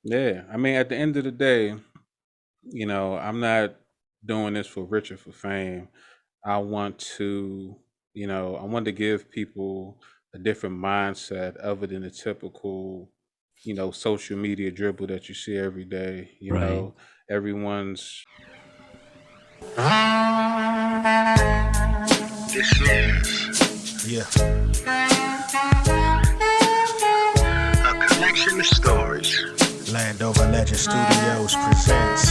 Yeah, I mean, at the end of the day, I'm not doing this for rich or for fame. I want to, I want to give people a different mindset other than the typical, social media dribble that you see every day. Right. Everyone's This is a collection of stories. Landover Legend Studios presents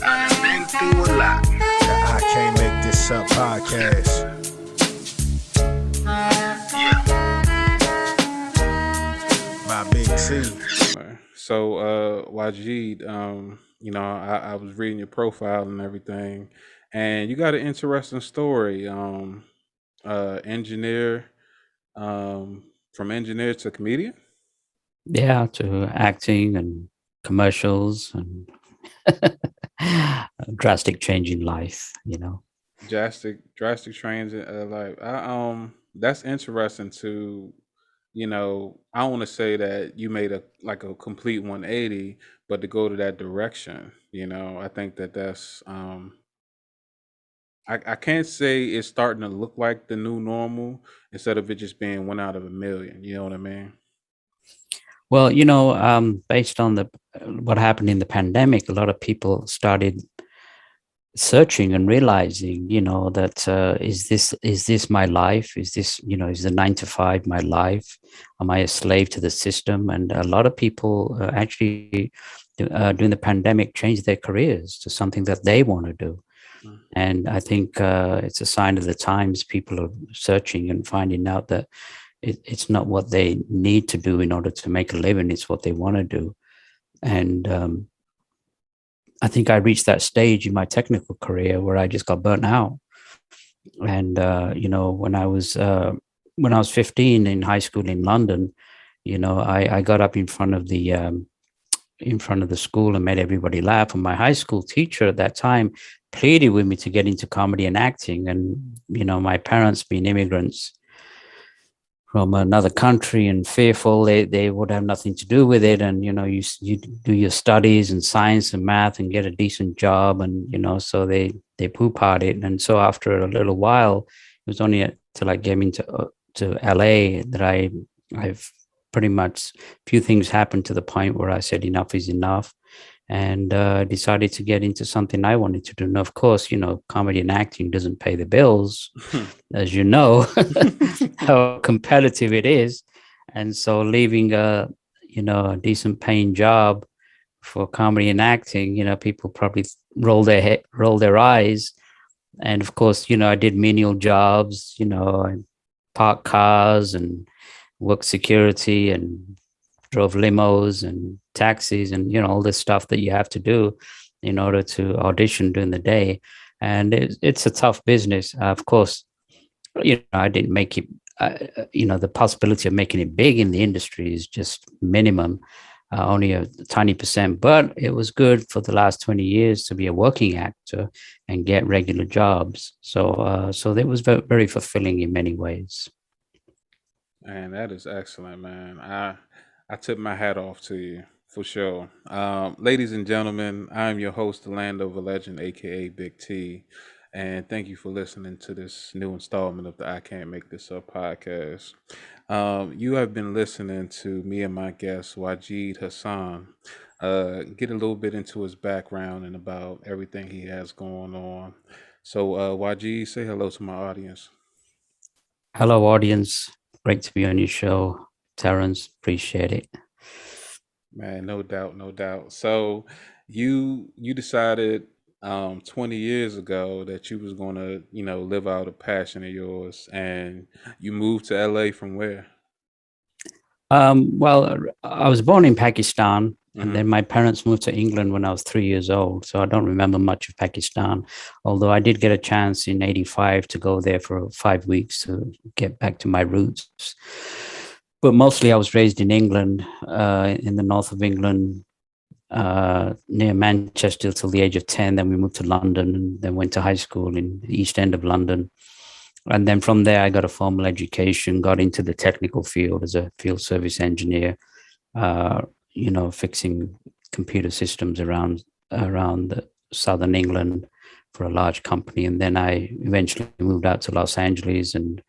I've been through a lot. The I Can't Make This Up podcast. Yeah, my big T. Wajid, I was reading your profile and everything, and you got an interesting story. Engineer, from engineer to comedian. Yeah, to acting and commercials and a drastic change in life. Drastic change in life. That's interesting to, I don't want to say that you made a complete 180, but to go to that direction, I think I can't say it's starting to look like the new normal instead of it just being one out of a million. You know what I mean? Well, based on the what happened in the pandemic, a lot of people started searching and realizing, that is this my life? Is this, is the 9 to 5 my life? Am I a slave to the system? And a lot of people actually during the pandemic changed their careers to something that they want to do. Mm. And I think it's a sign of the times. People are searching and finding out that it's not what they need to do in order to make a living, it's what they want to do. And I think I reached that stage in my technical career where I just got burnt out. And when I was 15 in high school in London, I got up in front of the school and made everybody laugh. And my high school teacher at that time pleaded with me to get into comedy and acting. And my parents, being immigrants from another country and fearful they would have nothing to do with it, and you do your studies in science and math and get a decent job, and so they poo-pahed it. And so after a little while, it was only till I came into to LA that I've pretty much, few things happened to the point where I said enough is enough, and decided to get into something I wanted to do. And of course, comedy and acting doesn't pay the bills, as you know, how competitive it is. And so leaving a decent paying job for comedy and acting, people probably roll their eyes. And of course, I did menial jobs, I parked cars and worked security and drove limos and taxis and all this stuff that you have to do in order to audition during the day. And it's a tough business. Of course, I didn't make it. The possibility of making it big in the industry is just minimum, only a tiny percent. But it was good for the last 20 years to be a working actor and get regular jobs. So it was very, very fulfilling in many ways. Man, that is excellent, man. I tip my hat off to you for sure. Ladies and gentlemen, I'm your host, the Landover Legend, aka Big T, and thank you for listening to this new installment of the I Can't Make This Up podcast. You have been listening to me and my guest Wajid Hassan. Get a little bit into his background and about everything he has going on. So, Wajid, say hello to my audience. Hello, audience. Great to be on your show, Terrence. Appreciate it. Man, no doubt, no doubt. So you decided 20 years ago that you was gonna, live out a passion of yours, and you moved to LA from where? Well, I was born in Pakistan, and Hmm. then my parents moved to England when I was 3 years old. So I don't remember much of Pakistan, although I did get a chance in '85 to go there for 5 weeks to get back to my roots. But mostly I was raised in England, in the north of England, near Manchester till the age of 10. Then we moved to London and then went to high school in the East End of London. And then from there, I got a formal education, got into the technical field as a field service engineer, uh, fixing computer systems around southern England for a large company. And then I eventually moved out to Los Angeles and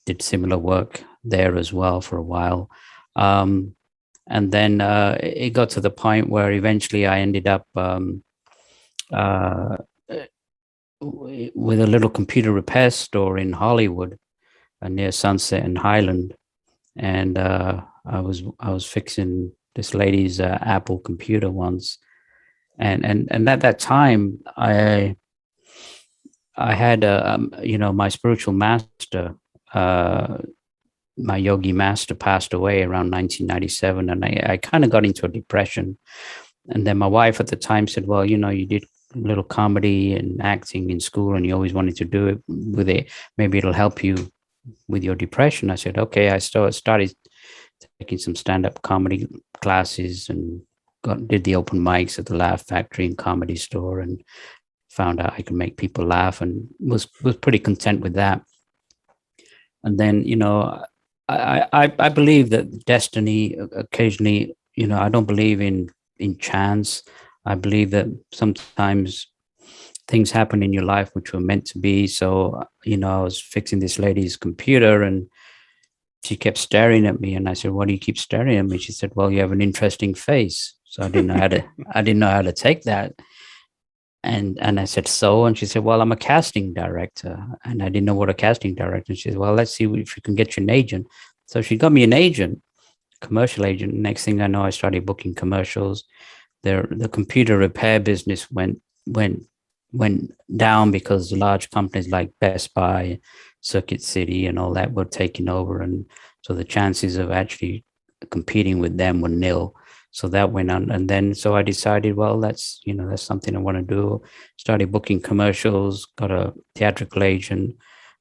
did similar work there as well for a while. And then it got to the point where eventually I ended up uh, with a little computer repair store in Hollywood near Sunset and Highland, and I was fixing this lady's Apple computer once, and at that time I had my spiritual master, uh, my yogi master passed away around 1997, and I kind of got into a depression. And then my wife at the time said, well, you did a little comedy and acting in school and you always wanted to do it with it. Maybe it'll help you with your depression. I said, okay. I started taking some stand-up comedy classes and did the open mics at the Laugh Factory and Comedy Store, and found out I could make people laugh, and was pretty content with that. And then, I believe that destiny occasionally, I don't believe in chance. I believe that sometimes things happen in your life which were meant to be. So, I was fixing this lady's computer and she kept staring at me, and I said, "Why do you keep staring at me?" She said, "Well, you have an interesting face." So I didn't know how to take that. And I said, "So?" And she said, "Well, I'm a casting director." And I didn't know what a casting director. And she said, "Well, let's see if you can get you an agent." So she got me an agent, commercial agent. Next thing I know, I started booking commercials. The computer repair business went down because large companies like Best Buy, Circuit City, and all that were taking over, and so the chances of actually competing with them were nil. So that went on, and then so I decided, well, that's something I want to do. Started booking commercials, got a theatrical agent,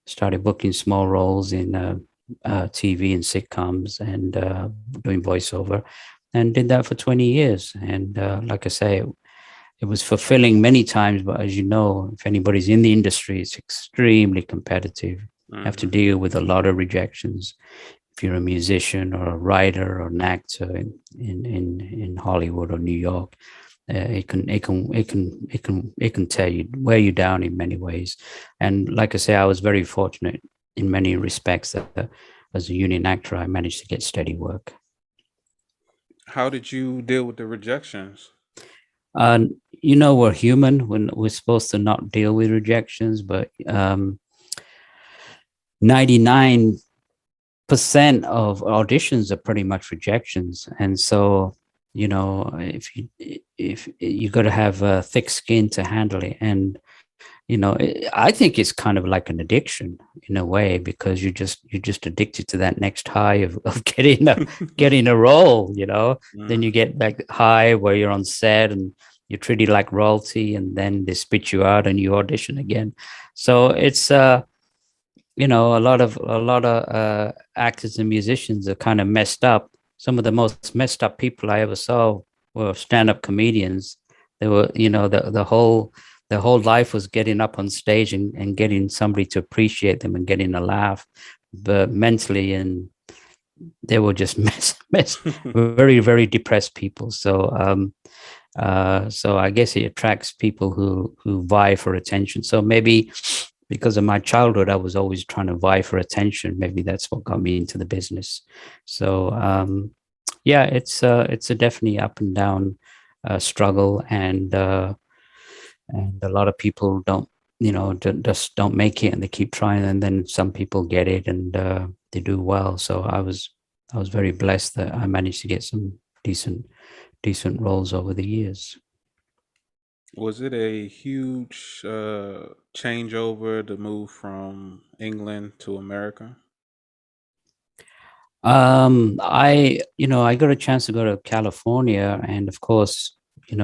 started booking small roles in TV and sitcoms, and doing voiceover, and did that for 20 years. And like I say, it was fulfilling many times, but as you know, if anybody's in the industry, it's extremely competitive. You have to deal with a lot of rejections. If you're a musician or a writer or an actor in Hollywood or New York, it can tear you, wear you down in many ways. And like I say, I was very fortunate in many respects that as a union actor, I managed to get steady work. How did you deal with the rejections? We're human when we're supposed to not deal with rejections, but 99% of auditions are pretty much rejections. And so, if you got to have a thick skin to handle it. And I think it's kind of like an addiction in a way, because you're just addicted to that next high of getting a role. Then you get that high where you're on set and you're treated like royalty, and then they spit you out and you audition again. So it's a lot of actors and musicians are kind of messed up. Some of the most messed up people I ever saw were stand-up comedians. They were, their whole life was getting up on stage and getting somebody to appreciate them and getting a laugh, but mentally, and they were just very, very depressed people. So I guess it attracts people who vie for attention. So maybe because of my childhood, I was always trying to vie for attention. Maybe that's what got me into the business. So yeah, it's a definitely up and down struggle, and a lot of people don't, just don't make it, and they keep trying, and then some people get it and they do well. So I was very blessed that I managed to get some decent roles over the years. Was it a huge changeover to move from England to America? I got a chance to go to California, and of course, I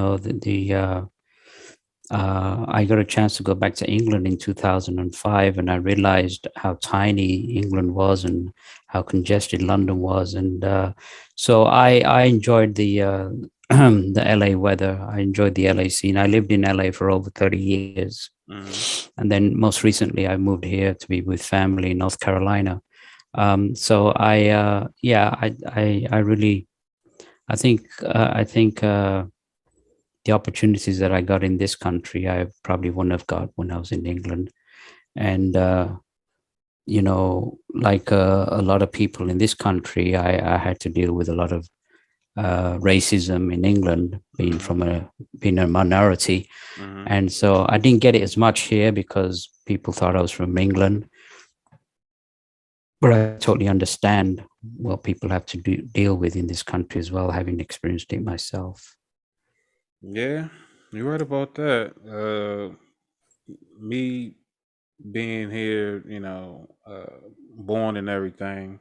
got a chance to go back to England in 2005, and I realized how tiny England was and how congested London was. And so I enjoyed the LA weather. I enjoyed the LA scene. I lived in LA for over 30 years. Hmm. And then most recently, I moved here to be with family in North Carolina. So I really, I think the opportunities that I got in this country, I probably wouldn't have got when I was in England. And, like a lot of people in this country, I had to deal with a lot of racism in England, Hmm. being a minority, Hmm. and so I didn't get it as much here because people thought I was from England. But I totally understand what people have to deal with in this country as well, having experienced it myself. Yeah, you're right about that. Me being here, born and everything,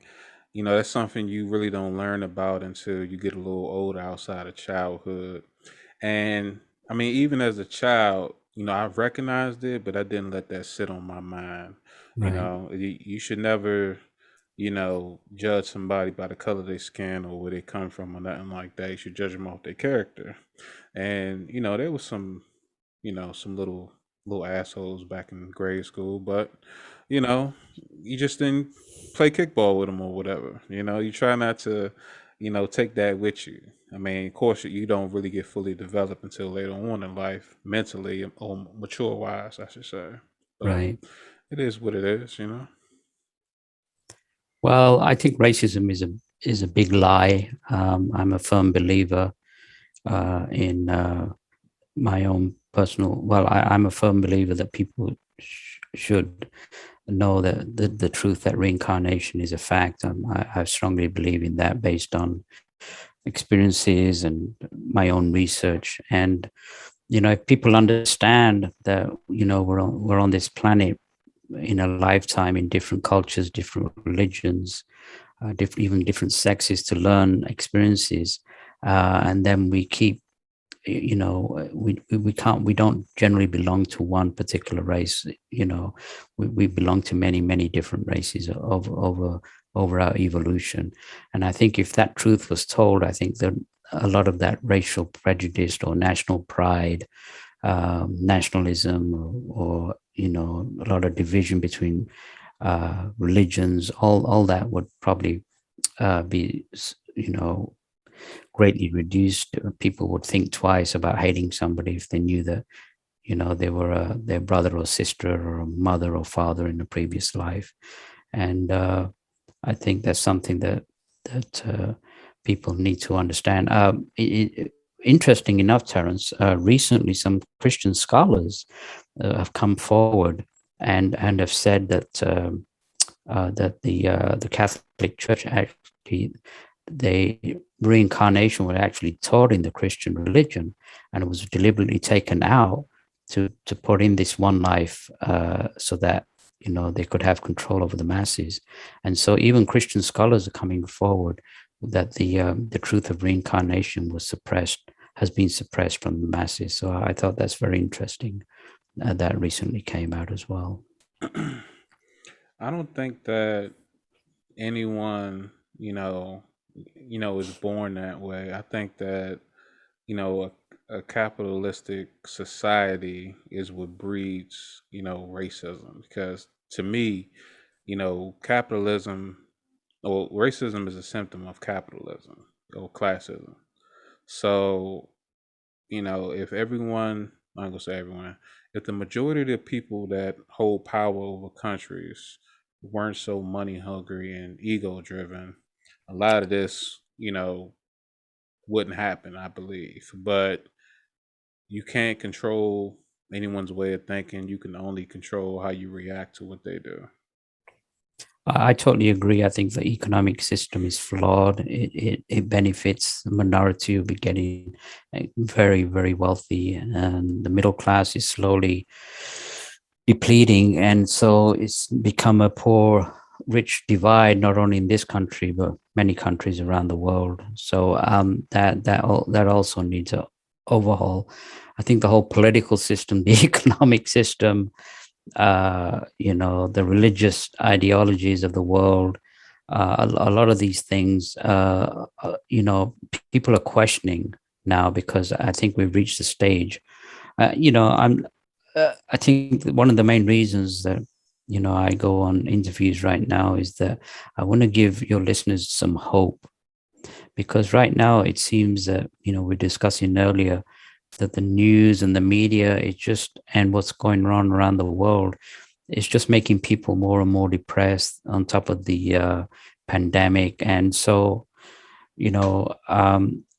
that's something you really don't learn about until you get a little older outside of childhood. And I mean, even as a child, I've recognized it, but I didn't let that sit on my mind. Right, You should never, judge somebody by the color of their skin or where they come from or nothing like that. You should judge them off their character. And, there was some little assholes back in grade school, but you know, you just didn't play kickball with them or whatever. You try not to, take that with you. I mean, of course, you don't really get fully developed until later on in life, mentally or mature wise, I should say. But right. it is what it is. Well, I think racism is a big lie. I'm a firm believer in my own personal. Well, I'm a firm believer that people should know that the truth that reincarnation is a fact. I strongly believe in that based on experiences and my own research. And if people understand that we're on this planet in a lifetime in different cultures, different religions, even different sexes to learn experiences, and then we keep we don't generally belong to one particular race. We belong to many different races over our evolution. And I think if that truth was told, I think that a lot of that racial prejudice or national pride, nationalism, or a lot of division between religions, all that would probably be greatly reduced. People would think twice about hating somebody if they knew that they were their brother or sister or a mother or father in a previous life. And I think that's something that people need to understand. Interesting enough, Terence, recently some Christian scholars have come forward and have said that the Catholic Church actually, they reincarnation was actually taught in the Christian religion, and it was deliberately taken out to put in this one life, so that they could have control over the masses. And so even Christian scholars are coming forward that the truth of reincarnation has been suppressed from the masses. So I thought that's very interesting. That recently came out as well. I don't think that anyone, is born that way. I think that a capitalistic society is what breeds, racism. Because to me, capitalism or racism is a symptom of capitalism or classism. So, if everyone, I'm gonna say everyone, if the majority of the people that hold power over countries weren't so money hungry and ego driven, a lot of this, wouldn't happen, I believe. But you can't control anyone's way of thinking. You can only control how you react to what they do. I totally agree. I think the economic system is flawed. It benefits the minority who be getting very wealthy, and the middle class is slowly depleting. And so it's become a poor rich divide, not only in this country but many countries around the world. So that also needs a overhaul. I think the whole political system, the economic system, the religious ideologies of the world, a lot of these things, people are questioning now, because I think we've reached the stage. I think that one of the main reasons that I go on interviews right now is that I want to give your listeners some hope, because right now it seems that we're discussing earlier that the news and the media is just, and what's going on around the world, is just making people more and more depressed on top of the pandemic. And so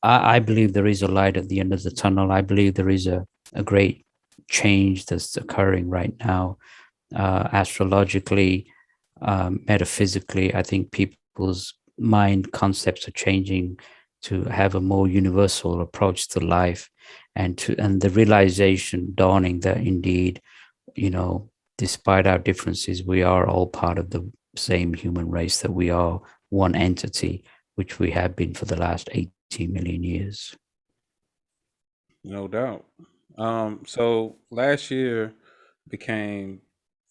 I believe there is a light at the end of the tunnel. I believe there is a great change that's occurring right now, astrologically, metaphysically. I think people's mind concepts are changing to have a more universal approach to life, and the realization dawning that indeed, despite our differences, we are all part of the same human race, that we are one entity, which we have been for the last 18 million years. No doubt. So last year became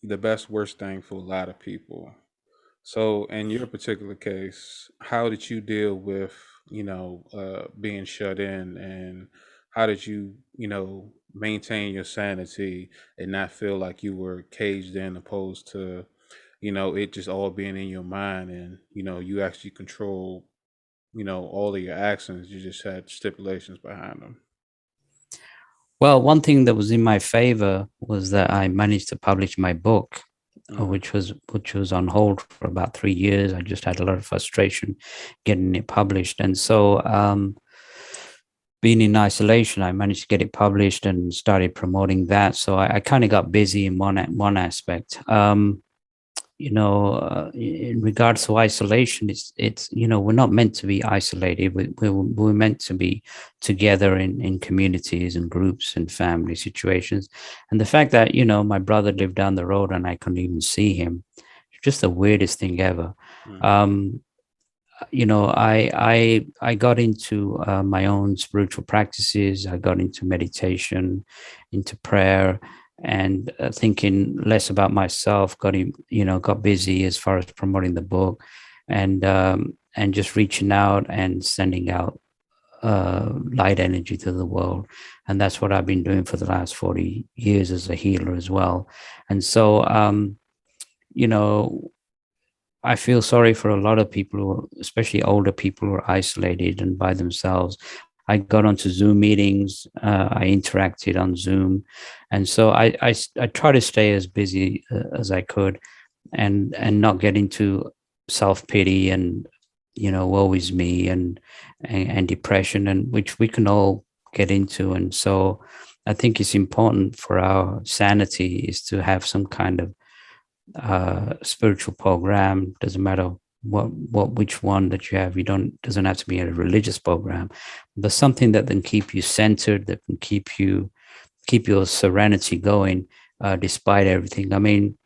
the best worst thing for a lot of people. So in your particular case, how did you deal with, being shut in, and how did you, maintain your sanity and not feel like you were caged in, opposed to, it just all being in your mind, and, you actually control, all of your actions. You just had stipulations behind them. Well, one thing that was in my favor was that I managed to publish my book, Uh-huh. which was on hold for about 3 years. I just had a lot of frustration getting it published, and so being in isolation, I managed to get it published and started promoting that. So I kind of got busy in one aspect. In regards to isolation, it's we're not meant to be isolated. We're meant to be together in communities and groups and family situations. And the fact that my brother lived down the road and I couldn't even see him, just the weirdest thing ever. Mm-hmm. um I got into my own spiritual practices. I got into meditation, into prayer, and thinking less about myself. Got busy as far as promoting the book, and just reaching out and sending out light energy to the world. And that's what I've been doing for the last 40 years as a healer as well. And so, you know, I feel sorry for a lot of people, especially older people, who are isolated and by themselves. I got onto Zoom meetings. I interacted on Zoom, and so I try to stay as busy as I could, and not get into self pity and woe is me, and depression, and which we can all get into. And so I think it's important for our sanity is to have some kind of spiritual program. Doesn't matter which one that you have. You don't Doesn't have to be a religious program. There's something that can keep you centered, that can keep your serenity going, despite everything. I mean,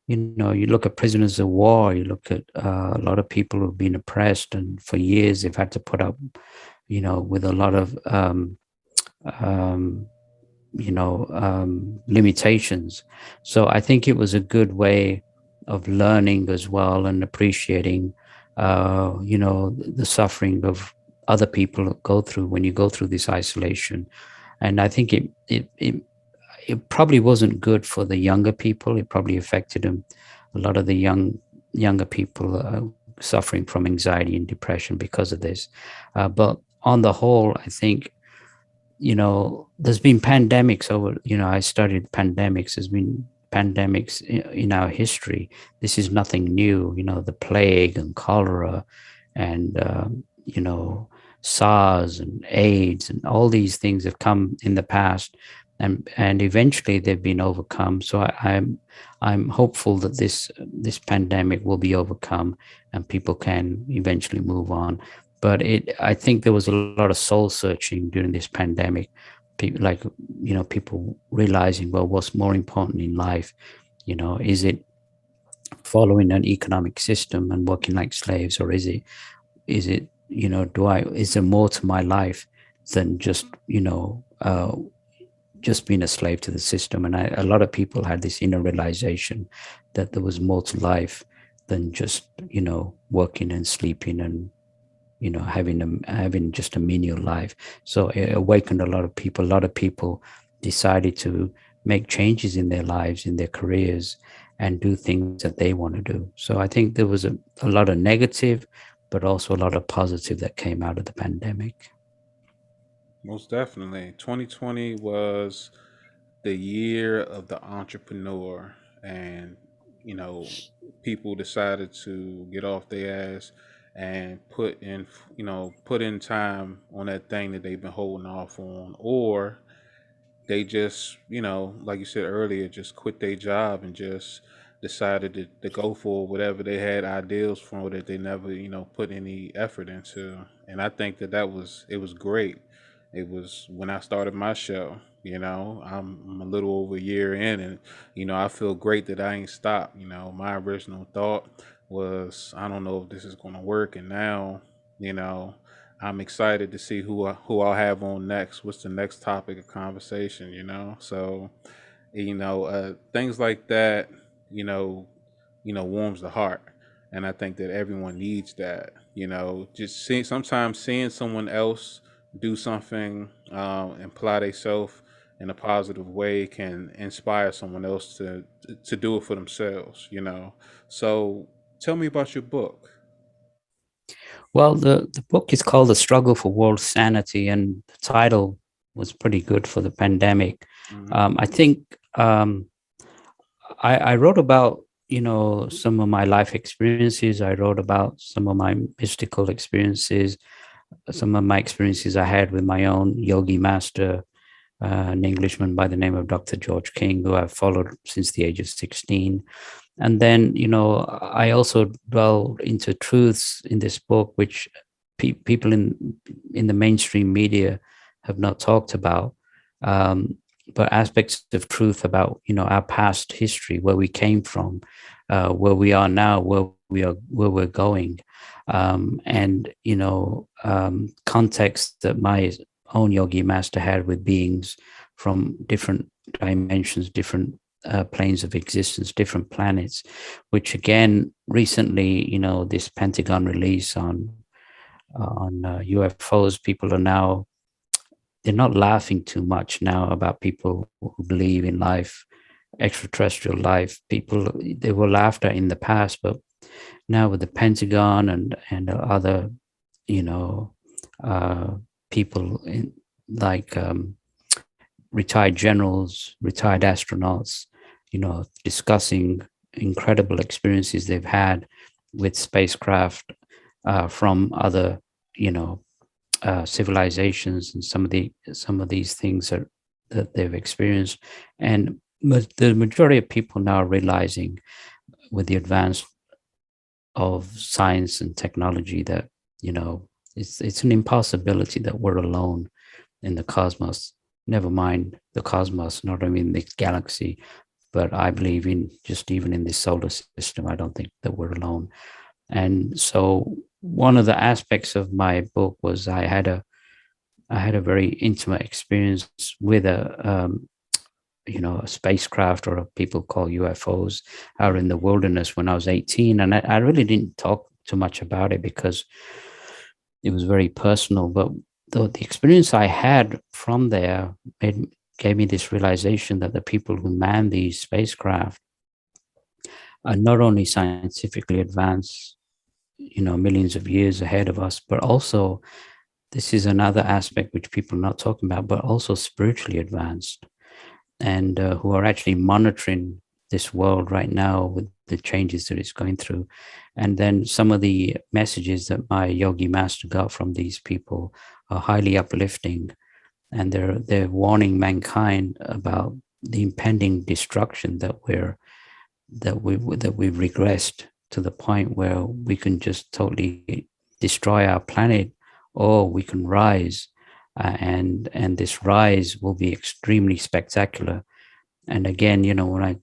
you look at prisoners of war. You look at a lot of people who've been oppressed, and for years they've had to put up, with a lot of um, limitations. So I think it was a good way of learning as well, and appreciating, the suffering of other people go through when you go through this isolation. And I think it probably wasn't good for the younger people. It probably affected them. A lot of the younger people suffering from anxiety and depression because of this. But on the whole, I think there's been pandemics over, I studied pandemics. There's been pandemics in our history. This is nothing new, the plague and cholera and, SARS and AIDS, and all these things have come in the past, and eventually they've been overcome. So I'm hopeful that this pandemic will be overcome and people can eventually move on. But I think there was a lot of soul searching during this pandemic. People realizing, well, what's more important in life? Is it following an economic system and working like slaves, or is it is there more to my life than just being a slave to the system? And a lot of people had this inner realization that there was more to life than just working and sleeping and having just a menial life. So it awakened a lot of people. A lot of people decided to make changes in their lives, in their careers, and do things that they want to do. So I think there was a lot of negative, but also a lot of positive that came out of the pandemic. Most definitely. 2020 was the year of the entrepreneur, and you know, people decided to get off their ass and put in time on that thing that they've been holding off on, or they just, like you said earlier, just quit their job and just decided to go for whatever they had ideals for that they never, put any effort into. And I think it was great. It was when I started my show, I'm a little over a year in, and, I feel great that I ain't stopped. My original thought was, I don't know if this is going to work. And now, you know, I'm excited to see who I'll have on next. What's the next topic of conversation? So things like that. You know, warms the heart, and I think that everyone needs that. Just sometimes seeing someone else do something and apply themselves in a positive way can inspire someone else to do it for themselves. So tell me about your book. Well, the book is called The Struggle for World Sanity, and the title was pretty good for the pandemic. Mm-hmm. I think I wrote about, some of my life experiences. I wrote about some of my mystical experiences, some of my experiences I had with my own yogi master, an Englishman by the name of Dr. George King, who I've followed since the age of 16. And then, I also dwell into truths in this book, which people in the mainstream media have not talked about, but aspects of truth about, our past history, where we came from, where we are now, where we're going, and context that my own yogi master had with beings from different dimensions, different planes of existence, different planets, which again recently, this Pentagon release on UFOs, people are now, they're not laughing too much now about people who believe in life, extraterrestrial life. People, they were laughed at in the past, but now with the Pentagon and other, you know, people like retired generals, retired astronauts, discussing incredible experiences they've had with spacecraft from other, civilizations, and some of these things that they've experienced. And the majority of people now are realizing, with the advance of science and technology, that it's an impossibility that we're alone in the cosmos. Never mind the cosmos, not only in the galaxy, but I believe in just even in this solar system, I don't think that we're alone. And so one of the aspects of my book was I had a very intimate experience with a spacecraft, or what people call UFOs, out in the wilderness when I was 18. And I really didn't talk too much about it because it was very personal. But the experience I had from there gave me this realization that the people who man these spacecraft are not only scientifically advanced, millions of years ahead of us, but also, this is another aspect which people are not talking about, but also spiritually advanced, and who are actually monitoring this world right now with the changes that it's going through. And then some of the messages that my yogi master got from these people are highly uplifting, and they're warning mankind about the impending destruction that we've regressed to the point where we can just totally destroy our planet, or we can rise, and this rise will be extremely spectacular. And again, when I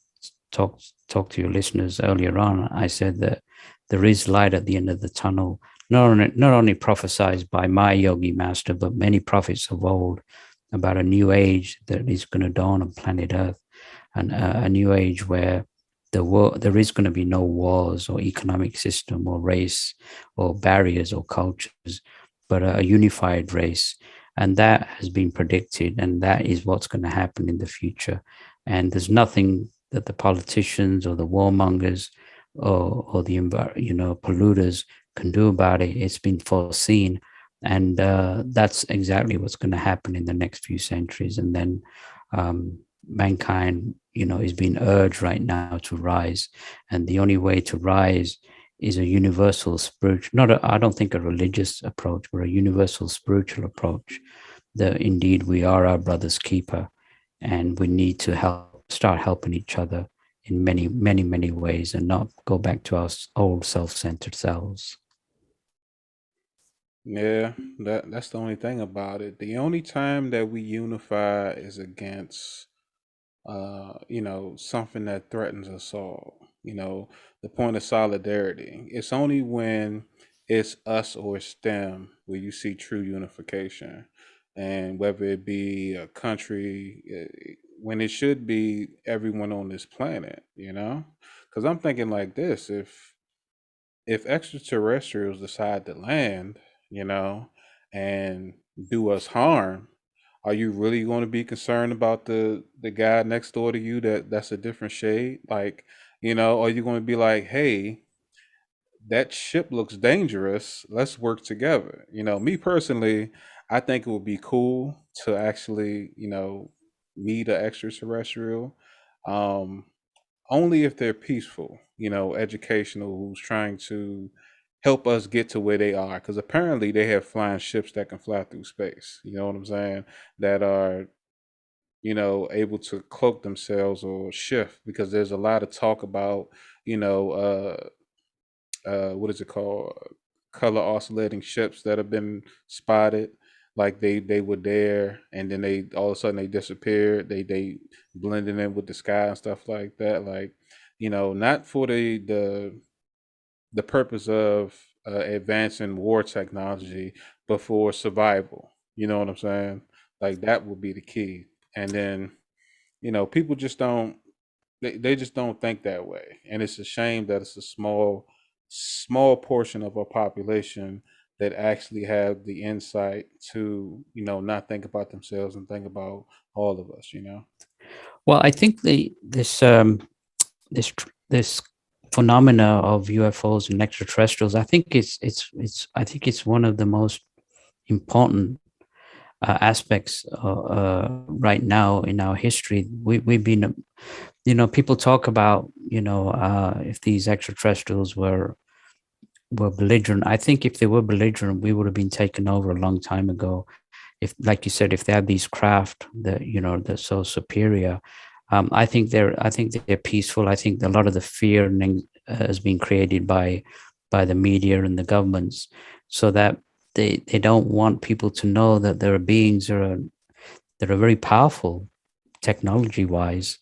talked to your listeners earlier on, I said that there is light at the end of the tunnel, not only prophesied by my yogi master, but many prophets of old, about a new age that is going to dawn on planet Earth, and a new age where there is going to be no wars or economic system or race or barriers or cultures, but a unified race. And that has been predicted, and that is what's going to happen in the future. And there's nothing that the politicians or the warmongers or the polluters can do about it. It's been foreseen, and that's exactly what's going to happen in the next few centuries. And then mankind, is being urged right now to rise, and the only way to rise is a universal spiritual, not I don't think a religious approach, but a universal spiritual approach. That indeed we are our brother's keeper, and we need to start helping each other in many, many, many ways, and not go back to our old self-centered selves. Yeah, that's the only thing about it. The only time that we unify is against something that threatens us all. The point of solidarity. It's only when it's us or it's them where you see true unification. And whether it be a country, when it should be everyone on this planet, Because I'm thinking like this, if extraterrestrials decide to land, you know, and do us harm, are you really going to be concerned about the guy next door to you that's a different shade? Like, are you going to be like, hey, that ship looks dangerous. Let's work together. Me personally, I think it would be cool to actually, meet an extraterrestrial. Um, Only if they're peaceful, educational, who's trying to help us get to where they are. Because apparently they have flying ships that can fly through space. You know what I'm saying? That are, able to cloak themselves or shift. Because there's a lot of talk about, you know, what is it called? Color oscillating ships that have been spotted. Like they were there, and then they all of a sudden they disappeared. They blended in with the sky and stuff like that. Like, not for the purpose of advancing war technology, but for survival. You know what I'm saying? Like that would be the key. And then people just don't they just don't think that way, and it's a shame that it's a small portion of our population that actually have the insight to not think about themselves and think about all of us. Well, I think this phenomena of UFOs and extraterrestrials, I think I think it's one of the most important aspects right now in our history. We've been, people talk about, if these extraterrestrials were belligerent. I think if they were belligerent, we would have been taken over a long time ago. If, like you said, if they have these craft that they're so superior, I think they're peaceful. I think a lot of the fear has been created by the media and the governments, so that they don't want people to know that there are beings that are very powerful technology wise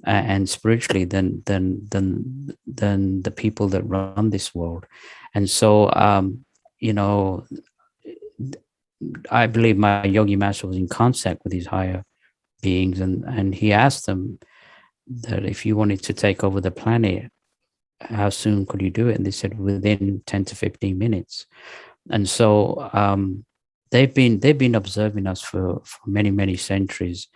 and spiritually than the people that run this world. And so you know I believe my yogi master was in contact with these higher beings, and he asked them that if you wanted to take over the planet, how soon could you do it? And they said within 10 to 15 minutes. And so they've been observing us for many, many centuries.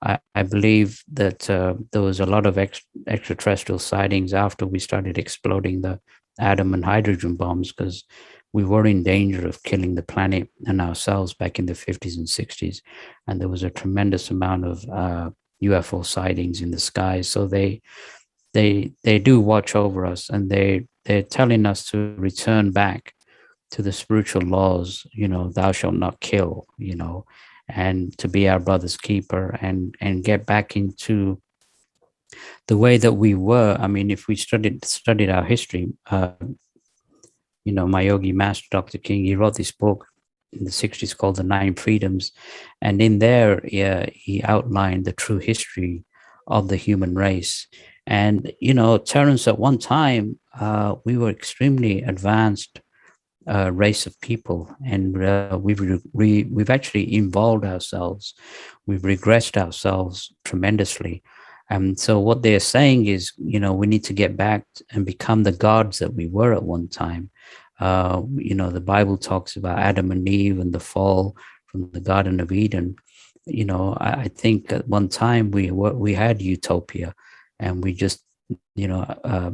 I believe that there was a lot of extraterrestrial sightings after we started exploding the atom and hydrogen bombs, because we were in danger of killing the planet and ourselves back in the 50s and 60s. And there was a tremendous amount of UFO sightings in the sky. So they do watch over us, and they're telling us to return back to the spiritual laws, thou shalt not kill, and to be our brother's keeper, and get back into the way that we were. I mean, if we studied our history, my yogi master, Dr. King, he wrote this book in the 60s called The Nine Freedoms. And in there, he outlined the true history of the human race. And, Terence, at one time, we were extremely advanced race of people, and we've actually involved ourselves. We've regressed ourselves tremendously. And so what they're saying is, we need to get back and become the gods that we were at one time. The Bible talks about Adam and Eve and the fall from the Garden of Eden. I think at one time we had utopia, and we just,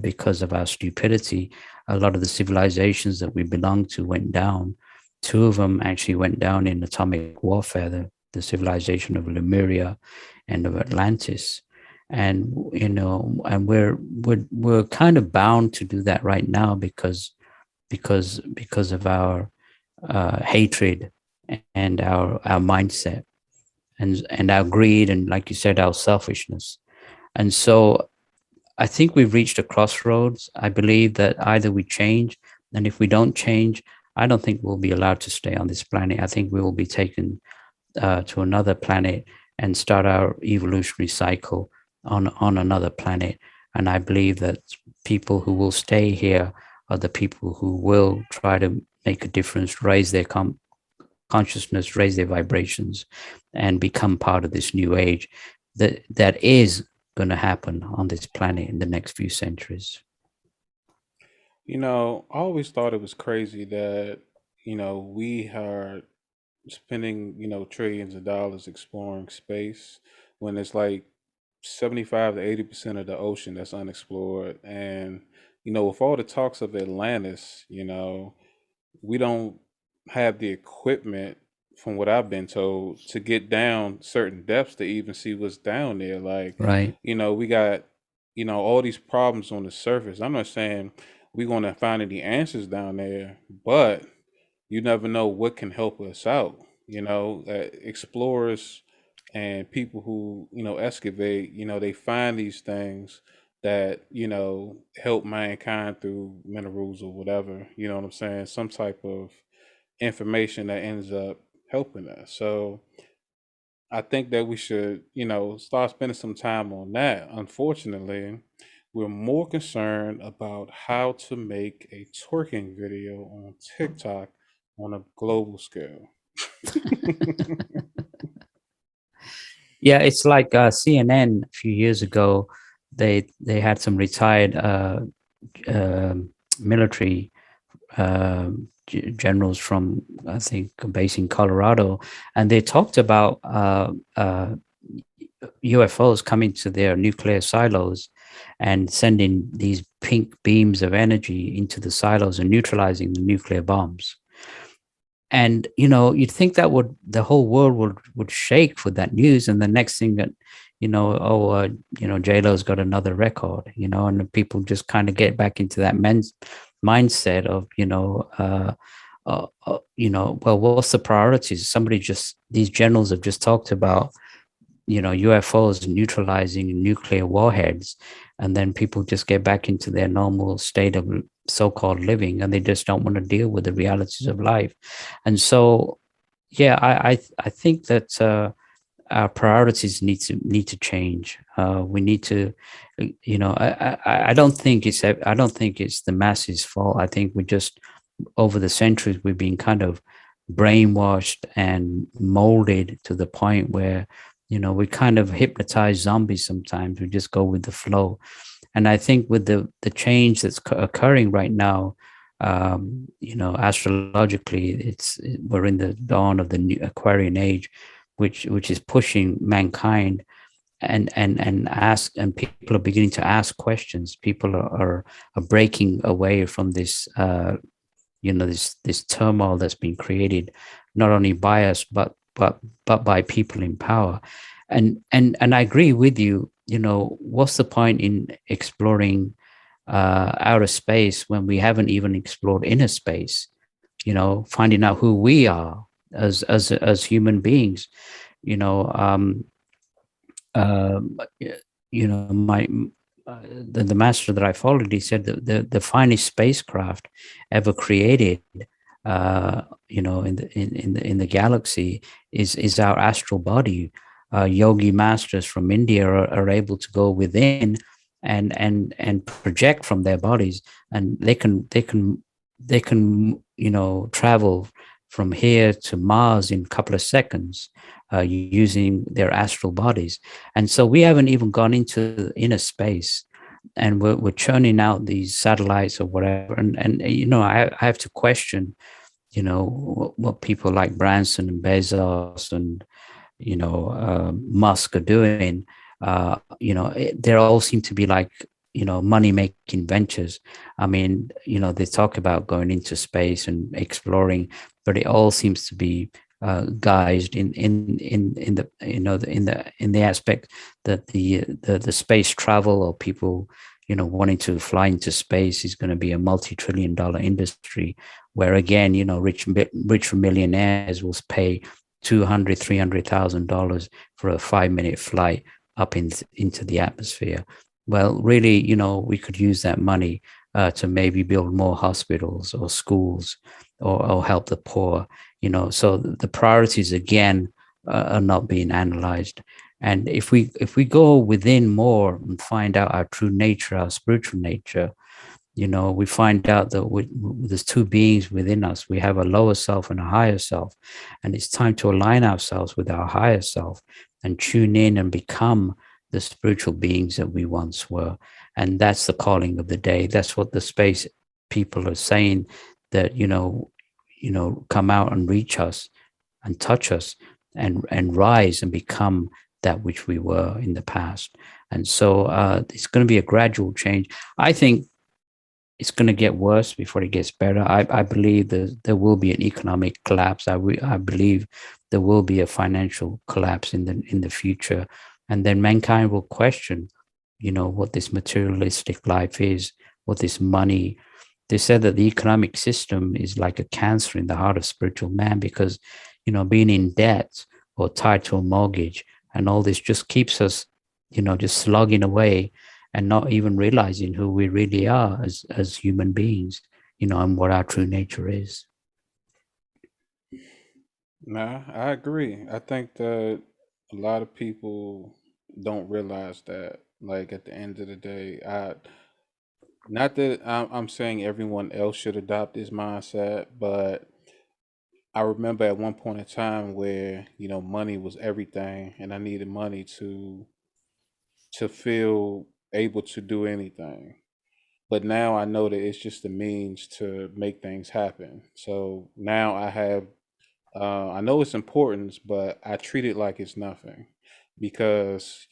because of our stupidity, a lot of the civilizations that we belonged to went down. Two of them actually went down in atomic warfare: the civilization of Lemuria and of Atlantis. And and we're kind of bound to do that right now because of our hatred and our mindset and our greed, and, like you said, our selfishness. And so I think we've reached a crossroads. I believe that either we change, and if we don't change, I don't think we'll be allowed to stay on this planet. I think we will be taken to another planet and start our evolutionary cycle on another planet. And I believe that people who will stay here are the people who will try to make a difference, raise their consciousness, raise their vibrations, and become part of this new age that is going to happen on this planet in the next few centuries. I always thought it was crazy that, we are spending, trillions of dollars exploring space when it's like 75 to 80% of the ocean that's unexplored. And, with all the talks of Atlantis, we don't have the equipment, from what I've been told, to get down certain depths to even see what's down there. Like, Right. we got, all these problems on the surface. I'm not saying we're going to find any answers down there, but you never know what can help us out. Explorers and people who, excavate, they find these things that, help mankind through minerals or whatever, you know what I'm saying? Some type of information that ends up helping us. So I think that we should, start spending some time on that. Unfortunately, we're more concerned about how to make a twerking video on TikTok on a global scale. Yeah, it's like CNN a few years ago. They had some retired uh, military generals from, I think, based in Colorado, and they talked about UFOs coming to their nuclear silos and sending these pink beams of energy into the silos and neutralizing the nuclear bombs. And you'd think that the whole world would shake with that news, and the next thing that J-Lo's got another record, and people just kind of get back into that mindset of well, what's the priorities? These generals have just talked about UFOs neutralizing nuclear warheads, and then people just get back into their normal state of so-called living, and they just don't want to deal with the realities of life. And so, yeah, I think that our priorities need to change. We need to, I don't think it's the masses' fault. I think we just, over the centuries, we've been kind of brainwashed and molded to the point where we kind of hypnotize zombies. Sometimes we just go with the flow. And I think with the change that's occurring right now, astrologically, we're in the dawn of the new Aquarian age, which is pushing mankind, and people are beginning to ask questions. People are breaking away from this this turmoil that's been created not only by us but by people in power. And I agree with you. What's the point in exploring outer space when we haven't even explored inner space? Finding out who we are as human beings. you know um um, my the master that I followed, he said that the finest spacecraft ever created, in the galaxy is our astral body. Yogi masters from India are able to go within and project from their bodies, and they can travel from here to Mars in a couple of seconds using their astral bodies. And so we haven't even gone into inner space, and we're churning out these satellites or whatever. And I have to question, what people like Branson and Bezos and Musk are doing. They all seem to be like money making ventures. I mean, they talk about going into space and exploring, but it all seems to be guised in the in the aspect that the space travel, or people wanting to fly into space, is going to be a multi-trillion-dollar industry, where again, rich millionaires will pay $200,000-$300,000 for a 5-minute flight up into the atmosphere. Well, really, we could use that money to maybe build more hospitals or schools, or help the poor. So the priorities again are not being analyzed. And if we go within more and find out our true nature, our spiritual nature, we find out that there's two beings within us. We have a lower self and a higher self. And it's time to align ourselves with our higher self and tune in and become the spiritual beings that we once were. And that's the calling of the day. That's what the space people are saying, that, come out and reach us and touch us, and rise and become that which we were in the past. And so it's going to be a gradual change. I think it's going to get worse before it gets better. I believe there will be an economic collapse. I believe there will be a financial collapse in the future, and then mankind will question, what this materialistic life is, what this money. They said that the economic system is like a cancer in the heart of spiritual man, because being in debt or tied to a mortgage and all this just keeps us, just slugging away, and not even realizing who we really are as human beings, and what our true nature is. Nah, I agree. I think that a lot of people don't realize that. Like at the end of the day, not that I'm saying everyone else should adopt this mindset, but I remember at one point in time where money was everything, and I needed money to feel able to do anything. But now I know that it's just a means to make things happen. So now I know it's important, but I treat it like it's nothing, because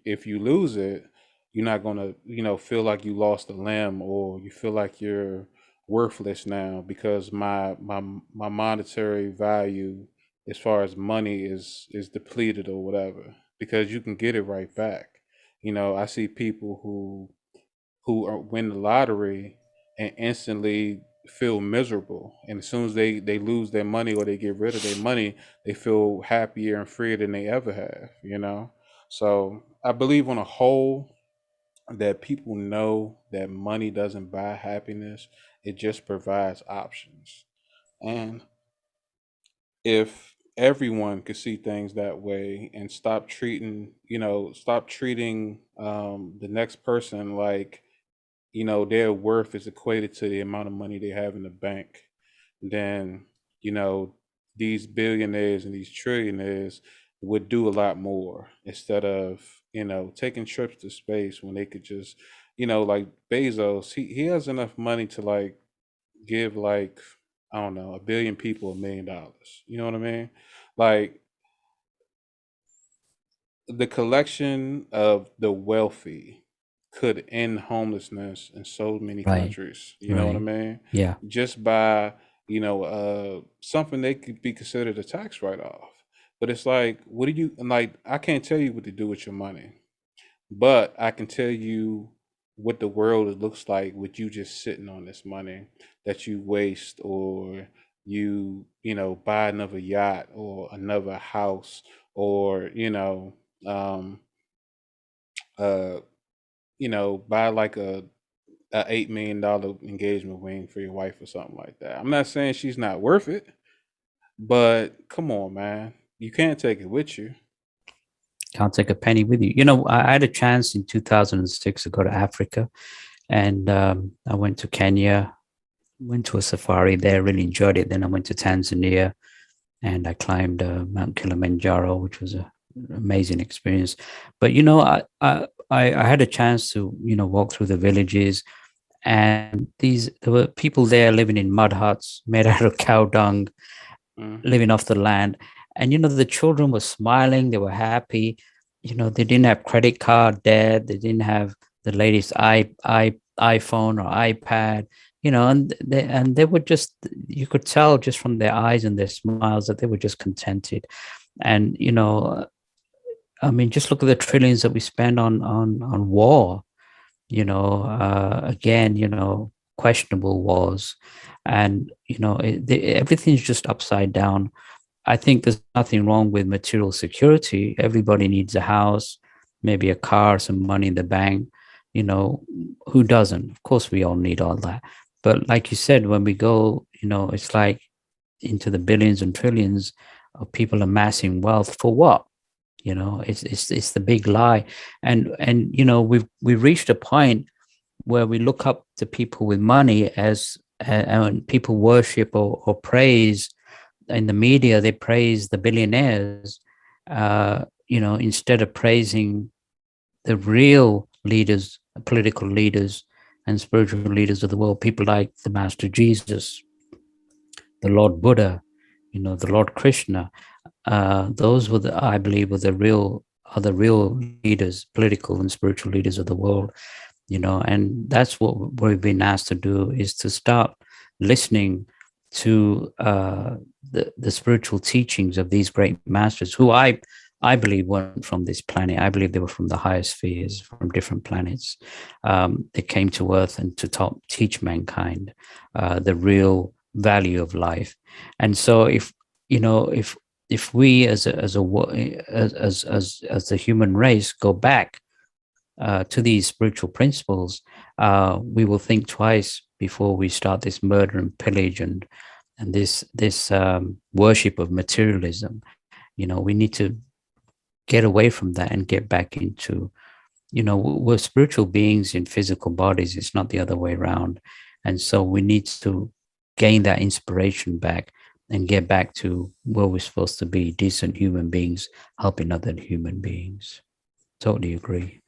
if you lose it, you're not gonna, feel like you lost a limb, or you feel like you're worthless now because my monetary value as far as money is depleted or whatever. Because you can get it right back. I see people win the lottery and instantly feel miserable. And as soon as they lose their money or they get rid of their money, they feel happier and freer than they ever have. So I believe on a whole that people know that money doesn't buy happiness. It just provides options. And if everyone could see things that way and stop treating the next person like their worth is equated to the amount of money they have in the bank, then you know these billionaires and these trillionaires would do a lot more, instead of taking trips to space, when they could just like Bezos. He has enough money to like give, like, I don't know, a billion people $1 million. You know what I mean? Like, the collection of the wealthy could end homelessness in so many Right. countries. You know what I Right. mean? Yeah. Just by something they could be considered a tax write off. But it's like, what do you like? I can't tell you what to do with your money, but I can tell you what the world looks like with you just sitting on this money that you waste, or you buy another yacht or another house, or um uh buy like a $8 million engagement ring for your wife or something like that. I'm not saying she's not worth it, but come on, man, you can't take it with you. Can't take a penny with you. I had a chance in 2006 to go to Africa, and I went to Kenya, went to a safari there, really enjoyed it. Then I went to Tanzania and I climbed Mount Kilimanjaro, which was an amazing experience. But I had a chance to walk through the villages, and there were people there living in mud huts made out of cow dung, Mm-hmm. living off the land. And the children were smiling, they were happy. They didn't have credit card debt, they didn't have the latest iPhone or iPad. And they were just, you could tell just from their eyes and their smiles that they were just contented. And I mean, just look at the trillions that we spend on war. Again, questionable wars. And everything's just upside down. I think there's nothing wrong with material security. Everybody needs a house, maybe a car, some money in the bank. Who doesn't? Of course, we all need all that. But like you said, when we go, it's like into the billions and trillions of people amassing wealth for what? It's the big lie. And we've reached a point where we look up to people with money as and people worship or praise. In the media, they praise the billionaires, instead of praising the real leaders, political leaders, and spiritual leaders of the world. People like the Master Jesus, the Lord Buddha, the Lord Krishna. Those were I believe, are the real leaders, political and spiritual leaders of the world. And that's what we've been asked to do, is to start listening to the spiritual teachings of these great masters, who I believe weren't from this planet. I believe they were from the higher spheres, from different planets. They came to Earth and to teach mankind the real value of life. And so if we as the human race go back to these spiritual principles, we will think twice before we start this murder and pillage and this worship of materialism. We need to get away from that and get back into, we're spiritual beings in physical bodies. It's not the other way around. And so we need to gain that inspiration back and get back to where we're supposed to be, decent human beings helping other human beings. Totally agree.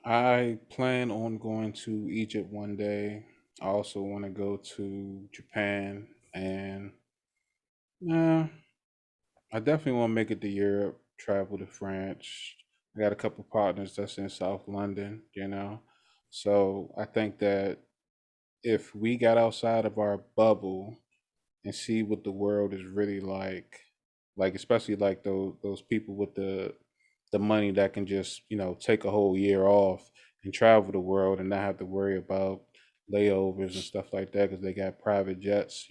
I plan on going to Egypt one day. I also want to go to Japan, and uh, I definitely want to make it to Europe, travel to France. I got a couple partners that's in South London, So I think that if we got outside of our bubble and see what the world is really like especially like those people with the money that can just take a whole year off and travel the world and not have to worry about layovers and stuff like that because they got private jets,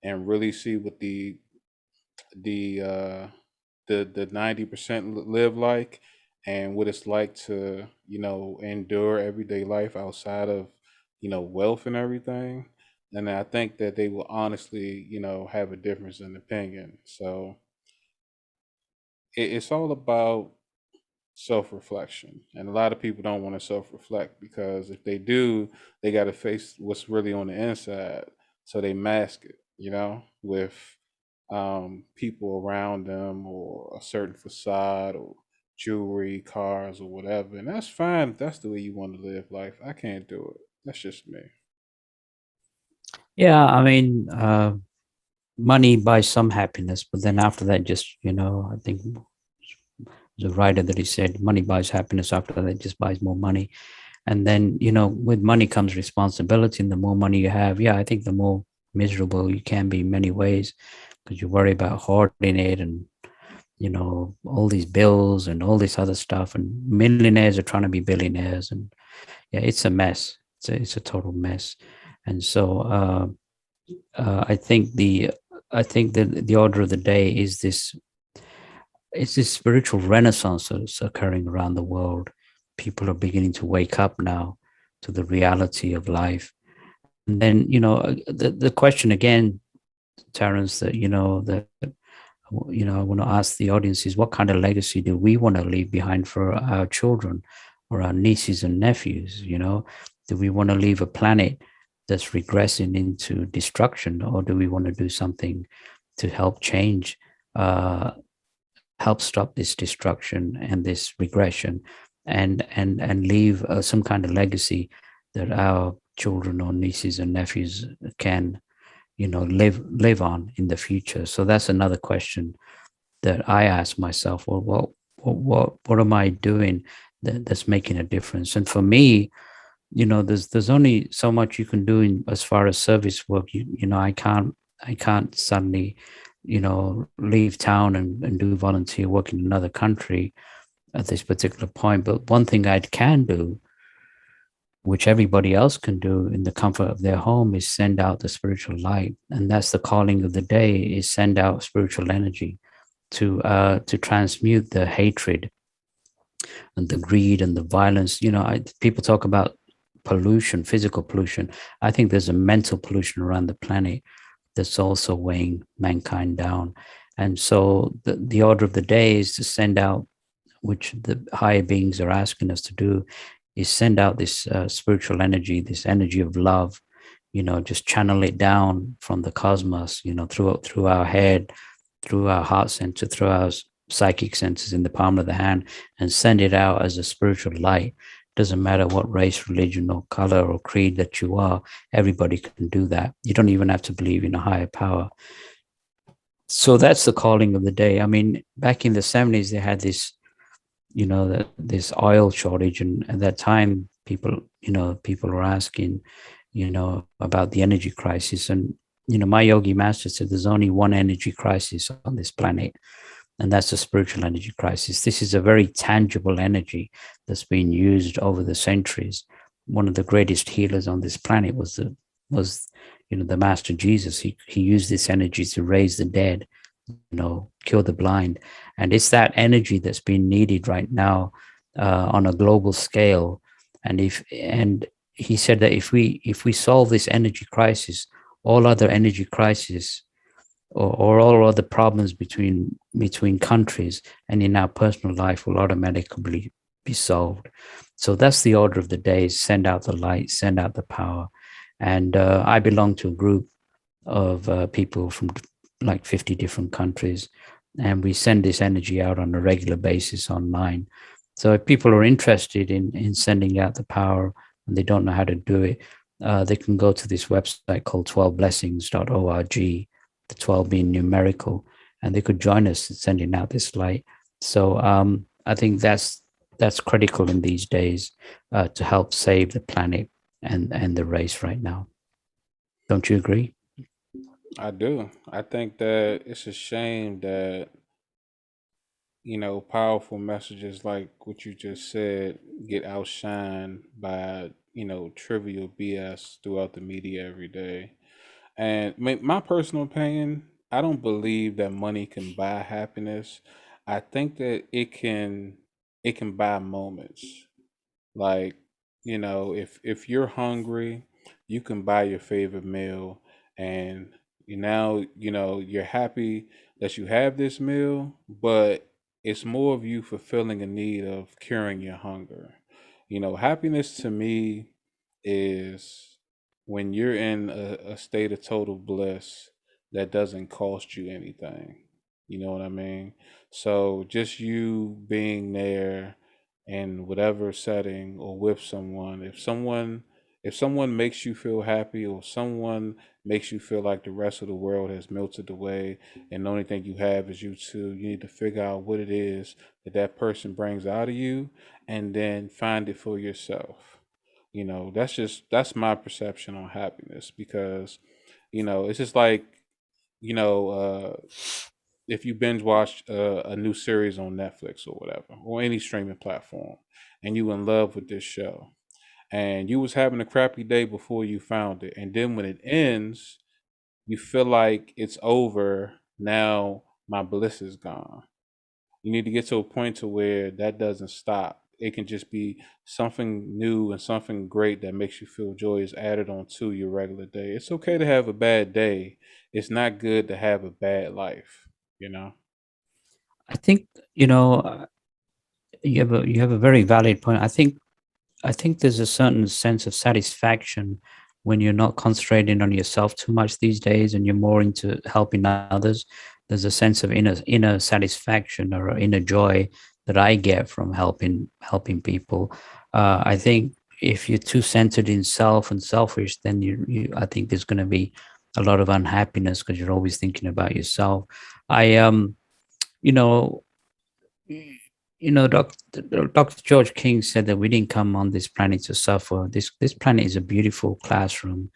and really see what the uh the 90% live like, and what it's like to endure everyday life outside of wealth and everything. And I think that they will honestly have a difference in opinion. So it's all about self-reflection, and a lot of people don't want to self-reflect because if they do, they got to face what's really on the inside, so they mask it, with people around them or a certain facade or jewelry, cars, or whatever. And that's fine if that's the way you want to live life. I can't do it. That's just me. Yeah, I mean, money buys some happiness, but then after that, just I think the writer that he said, money buys happiness. After that, it just buys more money. And then with money comes responsibility, and the more money you have, yeah, I think the more miserable you can be in many ways, because you worry about hoarding it, and all these bills and all this other stuff, and millionaires are trying to be billionaires, and yeah, it's a mess. It's a total mess. And so I think the order of the day is this. It's this spiritual renaissance that's occurring around the world. People are beginning to wake up now to the reality of life. And then the question again, Terence, that I want to ask the audience is, what kind of legacy do we want to leave behind for our children or our nieces and nephews? Do we want to leave a planet that's regressing into destruction, or do we want to do something to help change, uh, help stop this destruction and this regression, and leave some kind of legacy that our children or nieces and nephews can, live on in the future? So that's another question that I ask myself. Well, what am I doing that's making a difference? And for me, there's only so much you can do in as far as service work. I can't suddenly leave town and do volunteer work in another country at this particular point. But one thing I can do, which everybody else can do in the comfort of their home, is send out the spiritual light. And that's the calling of the day, is send out spiritual energy to transmute the hatred and the greed and the violence. People talk about pollution, physical pollution. I think there's a mental pollution around the planet that's also weighing mankind down. And so the order of the day is to send out, which the higher beings are asking us to do, is send out this spiritual energy, this energy of love, just channel it down from the cosmos, through our head, through our heart center, through our psychic centers in the palm of the hand, and send it out as a spiritual light. Doesn't matter what race, religion, or color or creed that you are, everybody can do that. You don't even have to believe in a higher power. So that's the calling of the day. I mean, back in the 70s, they had this oil shortage, and at that time, people were asking, about the energy crisis. And my yogi master said there's only one energy crisis on this planet, and that's the spiritual energy crisis. This is a very tangible energy that's been used over the centuries. One of the greatest healers on this planet was the Master Jesus. He used this energy to raise the dead, cure the blind, and it's that energy that's being needed right now on a global scale. And he said that if we solve this energy crisis, all other energy crises, or all other problems between countries and in our personal life, will automatically be solved. So that's the order of the day: send out the light, send out the power. And I belong to a group of people from like 50 different countries, and we send this energy out on a regular basis online. So if people are interested in sending out the power and they don't know how to do it, they can go to this website called 12blessings.org, the 12 being numerical, and they could join us in sending out this light. So I think that's critical in these days to help save the planet and the race right now. Don't you agree? I do. I think that it's a shame that, powerful messages like what you just said get outshined by, trivial BS throughout the media every day. And my personal opinion, I don't believe that money can buy happiness. I think that it can buy moments. Like, if you're hungry, you can buy your favorite meal, and now, you're happy that you have this meal, but it's more of you fulfilling a need of curing your hunger. Happiness to me is when you're in a state of total bliss that doesn't cost you anything. You know what I mean? So just you being there in whatever setting or with someone, if someone makes you feel happy, or someone makes you feel like the rest of the world has melted away and the only thing you have is you two, you need to figure out what it is that that person brings out of you, and then find it for yourself. That's my perception on happiness, because it's just like, you know uh if you binge watch a new series on Netflix or whatever, or any streaming platform, and you in love with this show, and you was having a crappy day before you found it, and then when it ends, you feel like it's over. Now my bliss is gone. You need to get to a point to where that doesn't stop. It can just be something new and something great that makes you feel joy is added on to your regular day. It's okay to have a bad day. It's not good to have a bad life, you know? I think you have a very valid point. I think there's a certain sense of satisfaction when you're not concentrating on yourself too much these days and you're more into helping others, there's a sense of inner satisfaction or inner joy that I get from helping people. I think if you're too centered in self and selfish, then I think there's going to be a lot of unhappiness because you're always thinking about yourself. I you know, Dr. George King said that we didn't come on this planet to suffer. This planet is a beautiful classroom.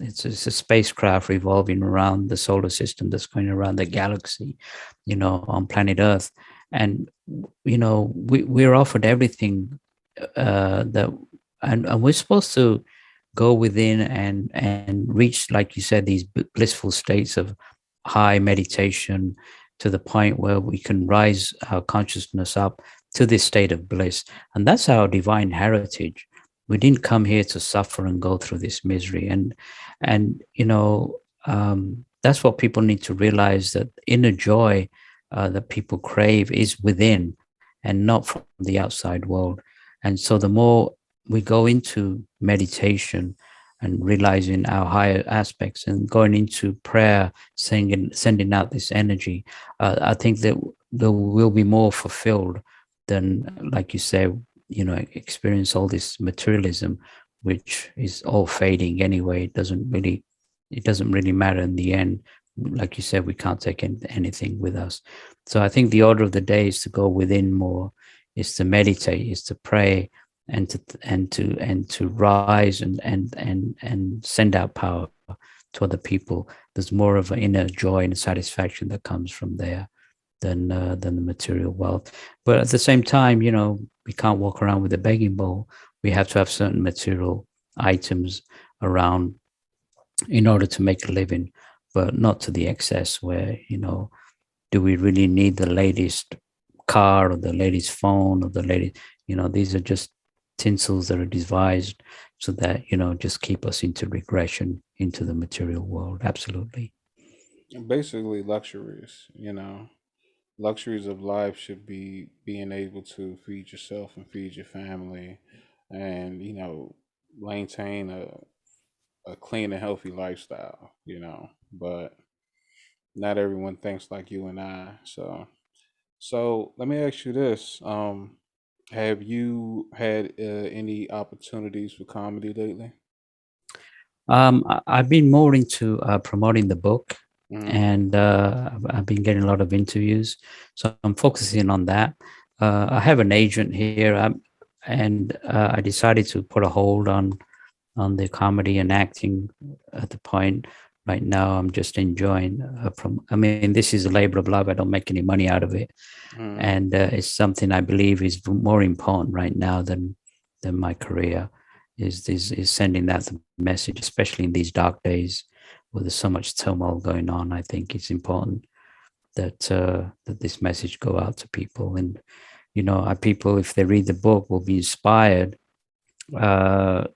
It's a spacecraft revolving around the solar system that's going around the galaxy, on planet Earth. And, we're offered everything that, and we're supposed to go within and reach, like you said, these blissful states of high meditation to the point where we can rise our consciousness up to this state of bliss. And that's our divine heritage. We didn't come here to suffer and go through this misery. And that's what people need to realize, that inner joy that people crave is within and not from the outside world. And so the more we go into meditation and realizing our higher aspects and going into prayer, sending out this energy, I think that there will be more fulfilled than, like you say, experience all this materialism, which is all fading anyway. It doesn't really matter in the end. Like you said, we can't take anything with us. So I think the order of the day is to go within more, is to meditate, is to pray, and to rise and send out power to other people. There's more of an inner joy and satisfaction that comes from there than the material wealth. But at the same time, we can't walk around with a begging bowl. We have to have certain material items around in order to make a living, but not to the excess where, do we really need the latest car or the latest phone or the latest, these are just tinsels that are devised so that, just keep us into regression into the material world. Absolutely. Basically, luxuries of life should be being able to feed yourself and feed your family, and maintain a clean and healthy lifestyle. But not everyone thinks like you and I. So let me ask you this: have you had any opportunities for comedy lately? I've been more into promoting the book, Hmm. and I've been getting a lot of interviews. So I'm focusing on that. I have an agent here, and I decided to put a hold on the comedy and acting at the point. Right now, I'm just enjoying. I mean, this is a labor of love. I don't make any money out of it, Hmm. and it's something I believe is more important right now than my career. Is sending that message, especially in these dark days where there's so much turmoil going on. I think it's important that this message go out to people, and our people, if they read the book, will be inspired. It'll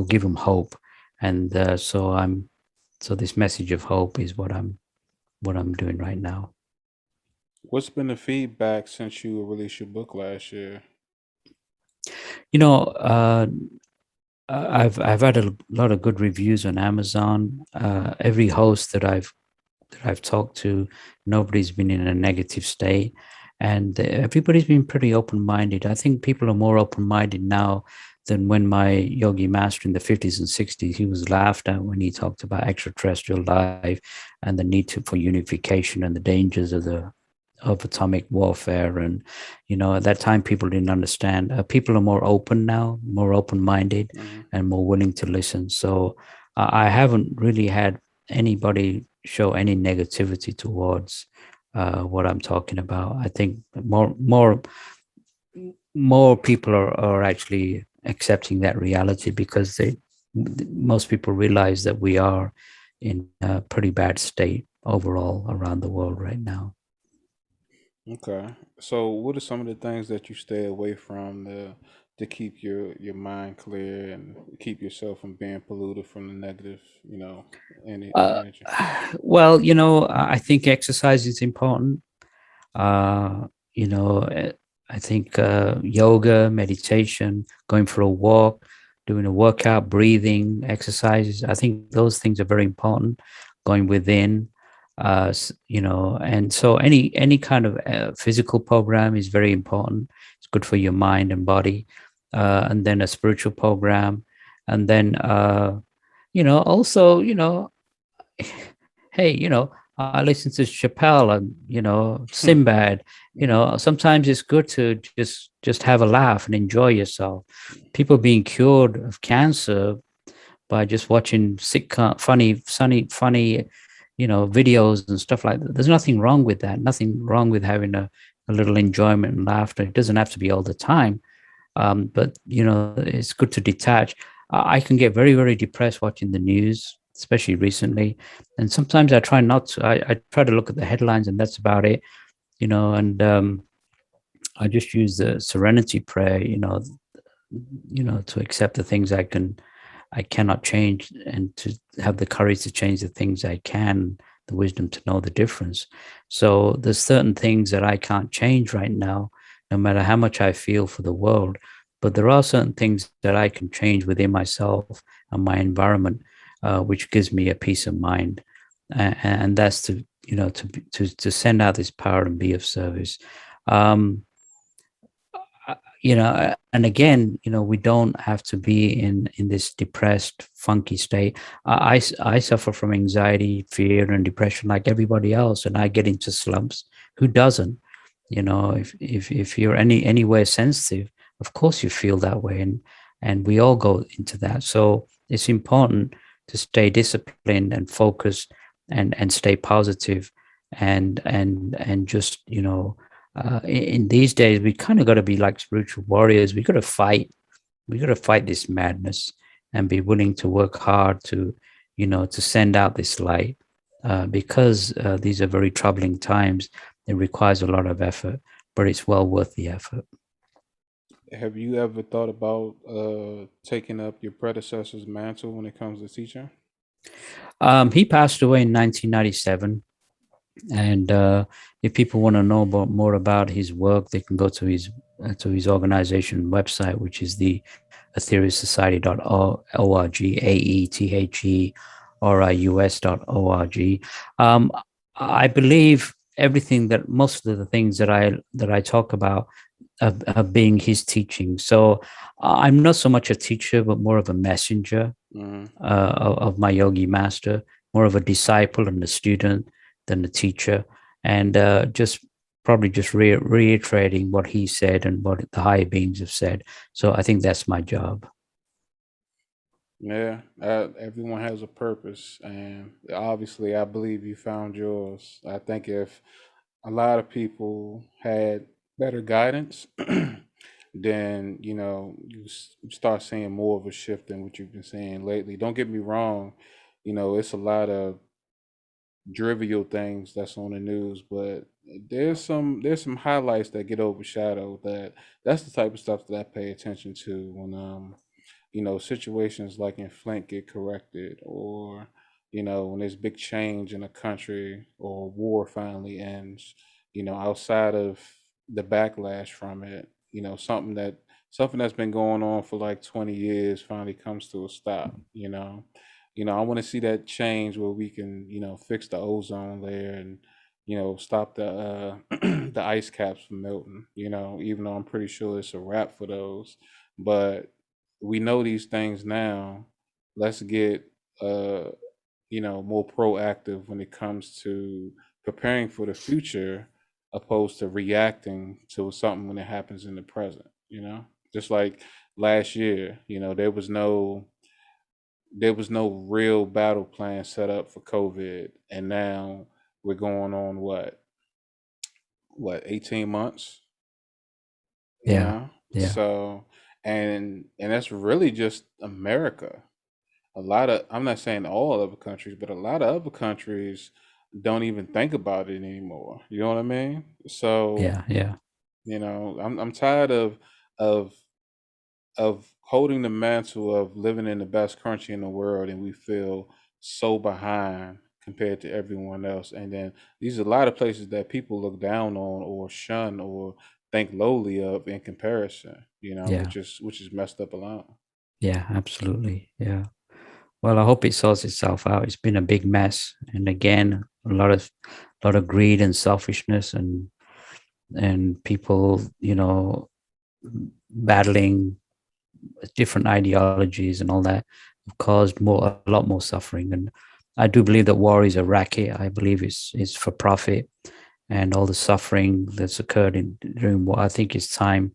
give them hope, and so this message of hope is what I'm doing right now. What's been the feedback since you released your book last year? You know, I've had a lot of good reviews on Amazon. Every host that I've talked to, nobody's been in a negative state, and everybody's been pretty open minded. I think people are more open minded now than when my yogi master in the 50s and 60s, he was laughed at when he talked about extraterrestrial life and the need for unification and the dangers of atomic warfare. And at that time people didn't understand. People are more open now, more open minded, Hmm. and more willing to listen. So I haven't really had anybody show any negativity towards what I'm talking about. I think more people are actually accepting that reality because most people realize that we are in a pretty bad state overall around the world right now. Okay. So, what are some of the things that you stay away from to keep your mind clear and keep yourself from being polluted from the negative, Uh, energy? well, I think exercise is important. Uh, I think yoga, meditation, going for a walk, doing a workout, breathing exercises. I think those things are very important. Going within, and so any kind of physical program is very important. It's good for your mind and body, and then a spiritual program, and then also hey, I listen to Chappelle and Sinbad. Sometimes it's good to just have a laugh and enjoy yourself. People being cured of cancer by just watching funny, videos and stuff like that. There's nothing wrong with that. Nothing wrong with having a little enjoyment and laughter. It doesn't have to be all the time. But it's good to detach. I can get very, very depressed watching the news, especially recently. And sometimes I try not to. I try to look at the headlines, and that's about it. And I just use the serenity prayer. To accept the things I cannot change, and to have the courage to change the things I can, the wisdom to know the difference. So there's certain things that I can't change right now, no matter how much I feel for the world. But there are certain things that I can change within myself and my environment, which gives me a peace of mind. And that's to send out this power and be of service. Um, and again, we don't have to be in this depressed, funky state. I suffer from anxiety, fear, and depression like everybody else, and I get into slumps. Who doesn't? If you're anywhere sensitive, of course you feel that way, and we all go into that. So it's important to stay disciplined and focused, and stay positive, and just in these days, we kind of got to be like spiritual warriors. We got to fight. We got to fight this madness and be willing to work hard to send out this light, because these are very troubling times. It requires a lot of effort, but it's well worth the effort. Have you ever thought about taking up your predecessor's mantle when it comes to teaching? He passed away in 1997. And if people want to know more about his work, they can go to his organization website, which is the aetheriusociety.org, aetherius.org. I believe everything that most of the things that I talk about are being his teaching. So I'm not so much a teacher, but more of a messenger Hmm. of my yogi master, more of a disciple and a student than a teacher, and just probably just reiterating what he said and what the higher beings have said. So I think that's my job. Yeah, everyone has a purpose, and obviously, I believe you found yours. I think if a lot of people had better guidance, then you start seeing more of a shift than what you've been seeing lately. Don't get me wrong, it's a lot of trivial things that's on the news, but there's some highlights that get overshadowed. That's the type of stuff that I pay attention to when situations like in Flint get corrected, or when there's big change in a country, or war finally ends, outside of the backlash from it, something that's been going on for like 20 years finally comes to a stop. I want to see that change where we can fix the ozone layer, and stop the the ice caps from melting, even though I'm pretty sure it's a wrap for those. But we know these things now. Let's get uh more proactive when it comes to preparing for the future, opposed to reacting to something when it happens in the present. Just like last year, there was no real battle plan set up for COVID, and now we're going on what 18 months, you Yeah, know yeah, so and that's really just America. A lot of, I'm not saying all other countries, but a lot of other countries don't even think about it anymore. You know what I mean? So, yeah, yeah, I'm tired of of holding the mantle of living in the best country in the world, and we feel so behind compared to everyone else. And then these are a lot of places that people look down on, or shun, or think lowly of in comparison, yeah. which is messed up alone. Yeah, absolutely. Yeah. Well, I hope it sorts itself out. It's been a big mess, and again, a lot of greed and selfishness, and people, battling different ideologies and all that have caused a lot more suffering. And I do believe that war is a racket. I believe it's for profit, and all the suffering that's occurred during war. I think it's time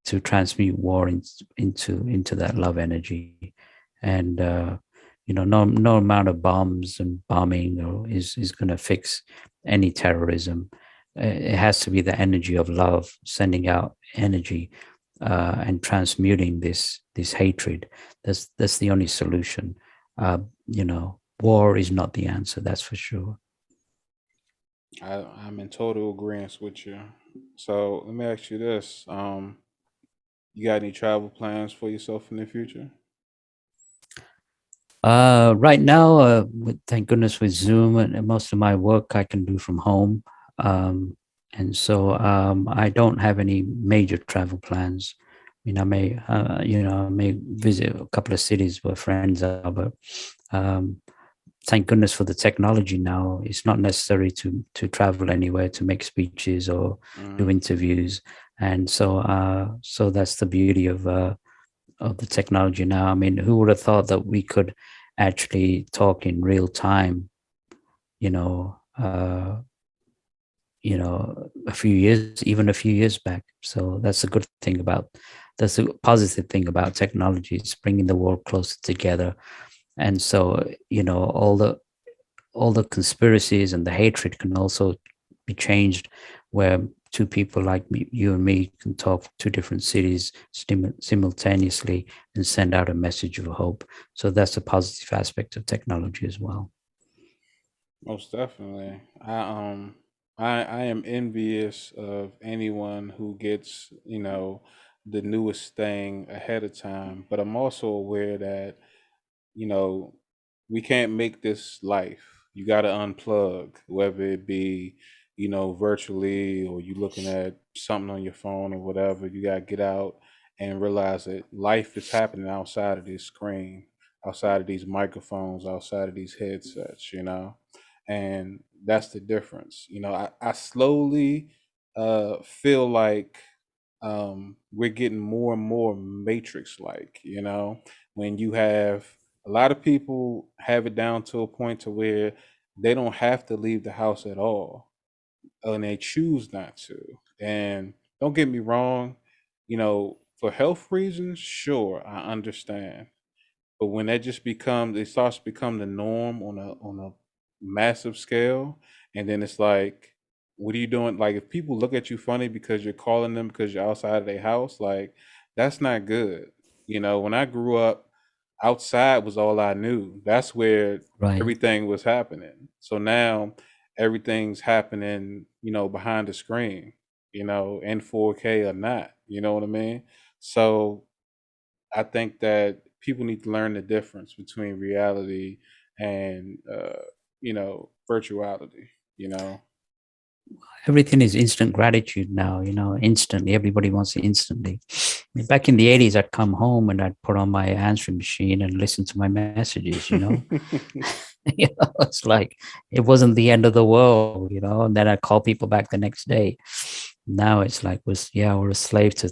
to transmute war into that love energy, and no amount of bombs and bombing is going to fix any terrorism. It has to be the energy of love, sending out energy, and transmuting this hatred. That's the only solution. War is not the answer, that's for sure. I'm in total agreement with you. So let me ask you this: you got any travel plans for yourself in the future? Right now, thank goodness with Zoom and most of my work I can do from home. And so I don't have any major travel plans. I mean, I may visit a couple of cities where friends are, but um, thank goodness for the technology now. It's not necessary to travel anywhere to make speeches or do Hmm. interviews. And so that's the beauty of the technology now. I mean, who would have thought that we could actually talk in real time? You know, uh, even a few years back. So that's a good thing about. That's a positive thing about technology. It's bringing the world closer together. And so, all the conspiracies and the hatred can also be changed, where two people like me, you and me, can talk to different cities simultaneously and send out a message of hope. So that's a positive aspect of technology as well. Most definitely. I am envious of anyone who gets, the newest thing ahead of time, but I'm also aware that, you know, we can't make this life. You got to unplug, whether it be, virtually, or you looking at something on your phone or whatever. You got to get out and realize that life is happening outside of this screen, outside of these microphones, outside of these headsets. And that's the difference. I slowly feel like we're getting more and more matrix like, when you have a lot of people have it down to a point to where they don't have to leave the house at all, and they choose not to. And don't get me wrong, for health reasons, sure, I understand. But when that just becomes, it starts to become the norm on a massive scale, and then it's like, what are you doing? Like, if people look at you funny because you're calling them because you're outside of their house, like, that's not good. When I grew up, outside was all I knew. That's where Right. everything was happening. So now everything's happening, behind the screen, in 4K or not. You know what I mean? So I think that people need to learn the difference between reality and virtuality. You know. Everything is instant gratitude now, instantly. Everybody wants it instantly. I mean, back in the 80s, I'd come home and I'd put on my answering machine and listen to my messages. It's like it wasn't the end of the world. And then I call people back the next day. Now it's like we're a slave to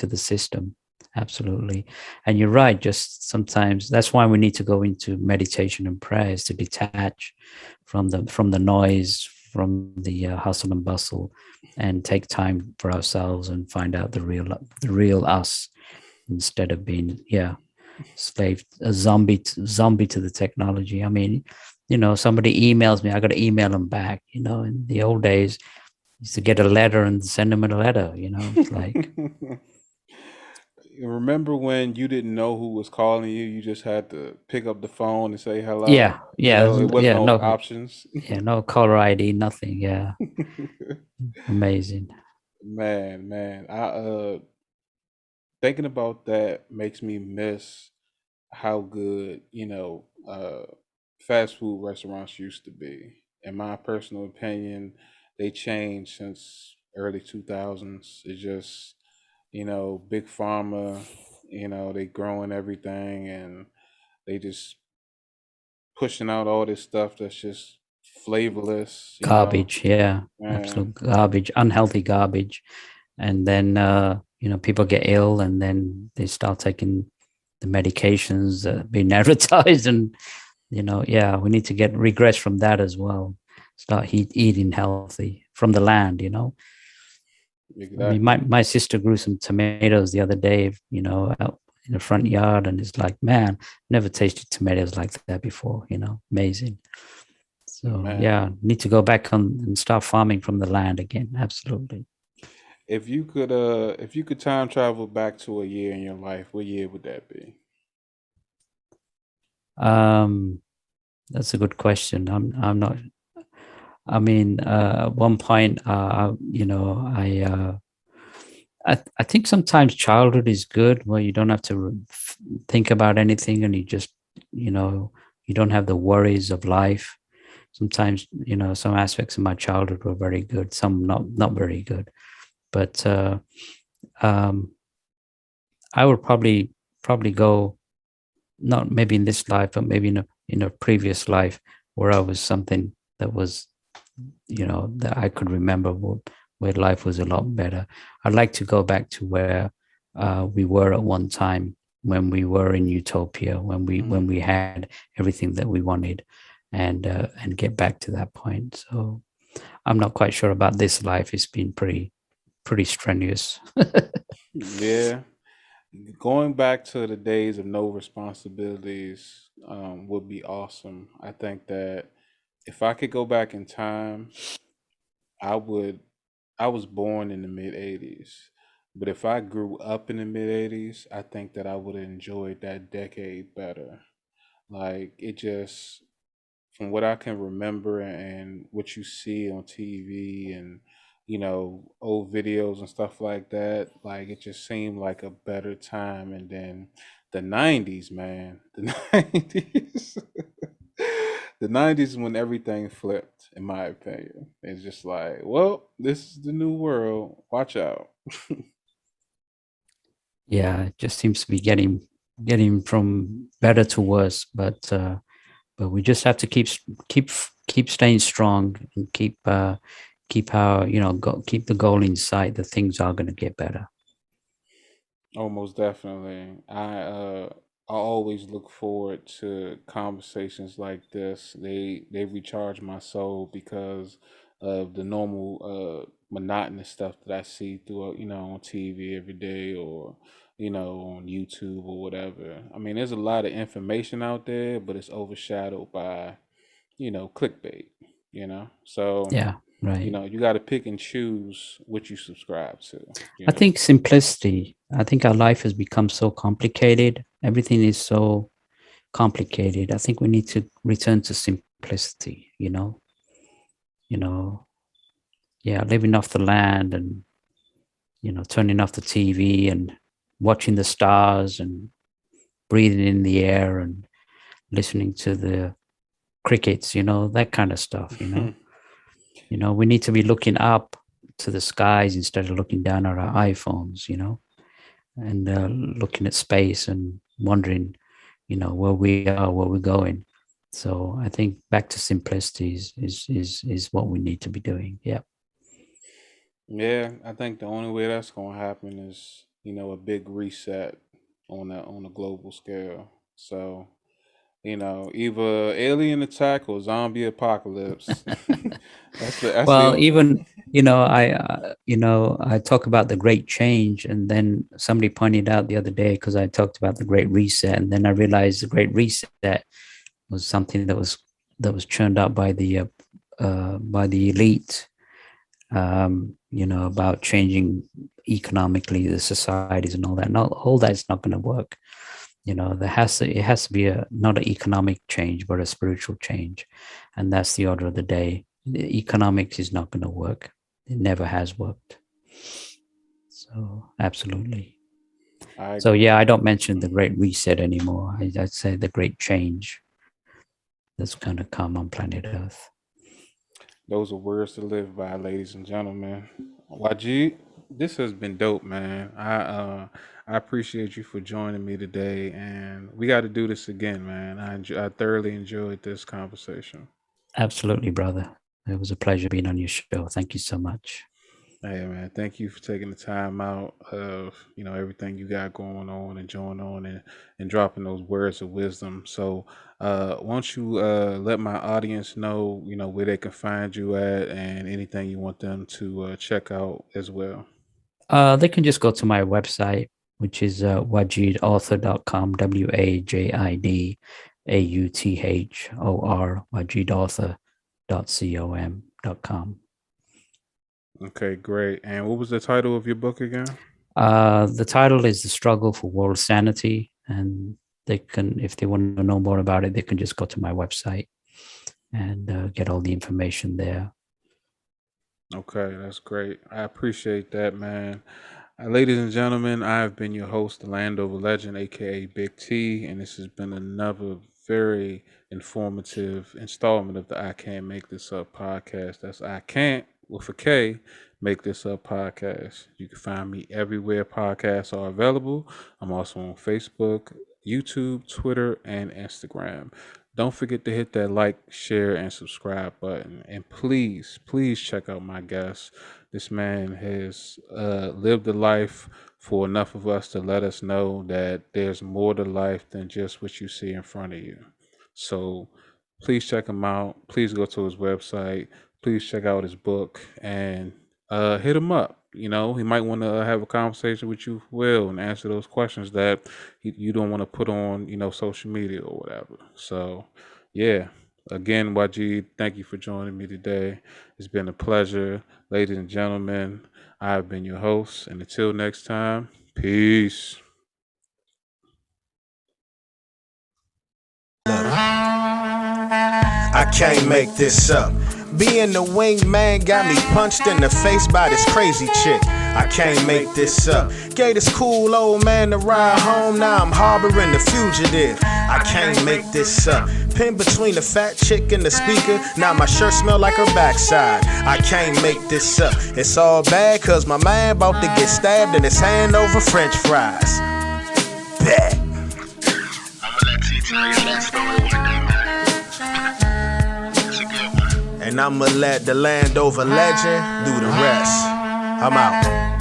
the system. Absolutely. And you're right, just sometimes that's why we need to go into meditation and prayers to detach from the noise, from the hustle and bustle, and take time for ourselves and find out the real us, instead of being, slave, a zombie to the technology. I mean, somebody emails me, I got to email them back. In the old days, used to get a letter and send them a letter. It's like, Remember when you didn't know who was calling you? You just had to pick up the phone and say yeah, hello. yeah, It was yeah, no no, options. yeah, no caller ID, nothing. Yeah, amazing. Man, I thinking about that makes me miss how good, fast food restaurants used to be. In my personal opinion, they changed since early 2000s. It's just, big pharma. They growing everything, and they just pushing out all this stuff that's just flavorless. Garbage, yeah, Man, absolute garbage, unhealthy garbage. And then people get ill, and then they start taking the medications that have been advertised, and yeah, we need to get regress from that as well. Start eating healthy from the land. I mean, exactly. my sister grew some tomatoes the other day, out in the front yard, and it's like, man, never tasted tomatoes like that before. Amazing. So Man, yeah, need to go back on and start farming from the land again. Absolutely. if you could time travel back to a year in your life, what year would that be? Um, that's a good question. I'm not. I mean, at one point, I think sometimes childhood is good, where you don't have to think about anything, and you know, you don't have the worries of life. Sometimes, some aspects of my childhood were very good, some not very good. But um, I would probably go, not maybe in this life, but maybe in a previous life, where I was something that was, that I could remember, where life was a lot better. I'd like to go back to where we were at one time, when we were in utopia, when we had everything that we wanted, and get back to that point. So I'm not quite sure about this life. It's been pretty strenuous. Yeah, going back to the days of no responsibilities would be awesome. I think that if I could go back in time, I would. I was born in the mid '80s, but if I grew up in the mid '80s, I think that I would have enjoyed that decade better. Like it just, from what I can remember and what you see on TV and old videos and stuff like that, like it just seemed like a better time. And then the '90s, man, the '90s, the '90s when everything flipped. In my opinion, it's just like, well, this is the new world. Watch out. Yeah, it just seems to be getting from better to worse. But we just have to keep keep staying strong, and keep our keep the goal in sight, that things are going to get better. Oh, most definitely. I always look forward to conversations like this. They recharge my soul because of the normal monotonous stuff that I see through on TV every day, or on YouTube or whatever. I mean, there's a lot of information out there, but it's overshadowed by clickbait. So Yeah, right. you got to pick and choose what you subscribe to. I think simplicity. I think our life has become so complicated. Everything is so complicated. I think we need to return to simplicity. You know, yeah, living off the land, and turning off the TV, and watching the stars, and breathing in the air, and listening to the crickets, that kind of stuff. We need to be looking up to the skies instead of looking down at our iPhones, and looking at space and wondering, where we are, where we're going. So I think back to simplicity is what we need to be doing. Yeah. Yeah, I think the only way that's gonna happen is, a big reset on a global scale. So, either alien attack or zombie apocalypse. That's the Well, only. even I talk about the great change, and then somebody pointed out the other day, because I talked about the great reset, and then I realized the great reset was something that was churned up by the elite, about changing economically the societies and all that. Not all that's not going to work. It has to be not an economic change, but a spiritual change, and that's the order of the day. The economics is not going to work. It never has worked. So absolutely. I So yeah, agree. I don't mention the great reset anymore. I'd say the great change that's going to come on planet Earth. Those are words to live by, ladies and gentlemen. Wajid. this has been dope, man. I appreciate you for joining me today, and we got to do this again, man. I thoroughly enjoyed this conversation. Absolutely, brother. It was a pleasure being on your show. Thank you so much. Hey, man, thank you for taking the time out of everything you got going on and joining on and dropping those words of wisdom. So, won't you let my audience know where they can find you at and anything you want them to check out as well. They can just go to my website, which is wajidauthor.com, WAJIDAUTHOR, wajidauthor.com. Okay, great. And what was the title of your book again? The title is The Struggle for World Sanity. And they can, if they want to know more about it, they can just go to my website and get all the information there. Okay, that's great. I appreciate that, man. Ladies and gentlemen, I have been your host, the Landover Legend, aka Big T, and this has been another very informative installment of the I Can't Make This Up podcast. That's I Can't, with a K, Make This Up podcast. You can find me everywhere podcasts are available. I'm also on Facebook, YouTube, Twitter, and Instagram. Don't forget to hit that like, share, and subscribe button. And please, please check out my guests. This man has lived a life for enough of us to let us know that there's more to life than just what you see in front of you. So please check him out. Please go to his website. Please check out his book and hit him up. He might want to have a conversation with you, Will, and answer those questions that you don't want to put on, social media or whatever. So, yeah. Again, Wajid, thank you for joining me today. It's been a pleasure. Ladies and gentlemen, I've been your host. And until next time, peace. I can't make this up. Being the wingman got me punched in the face by this crazy chick. I can't make this up. Gave this cool old man a ride home, now I'm harboring the fugitive. I can't make this up. Pinned between the fat chick and the speaker, now my shirt smell like her backside. I can't make this up. It's all bad cause my man about to get stabbed in his hand over french fries. Bet. I'ma let T tell you that story one day, man. It's a good one. And I'ma let the Landover legend do the rest. I'm out.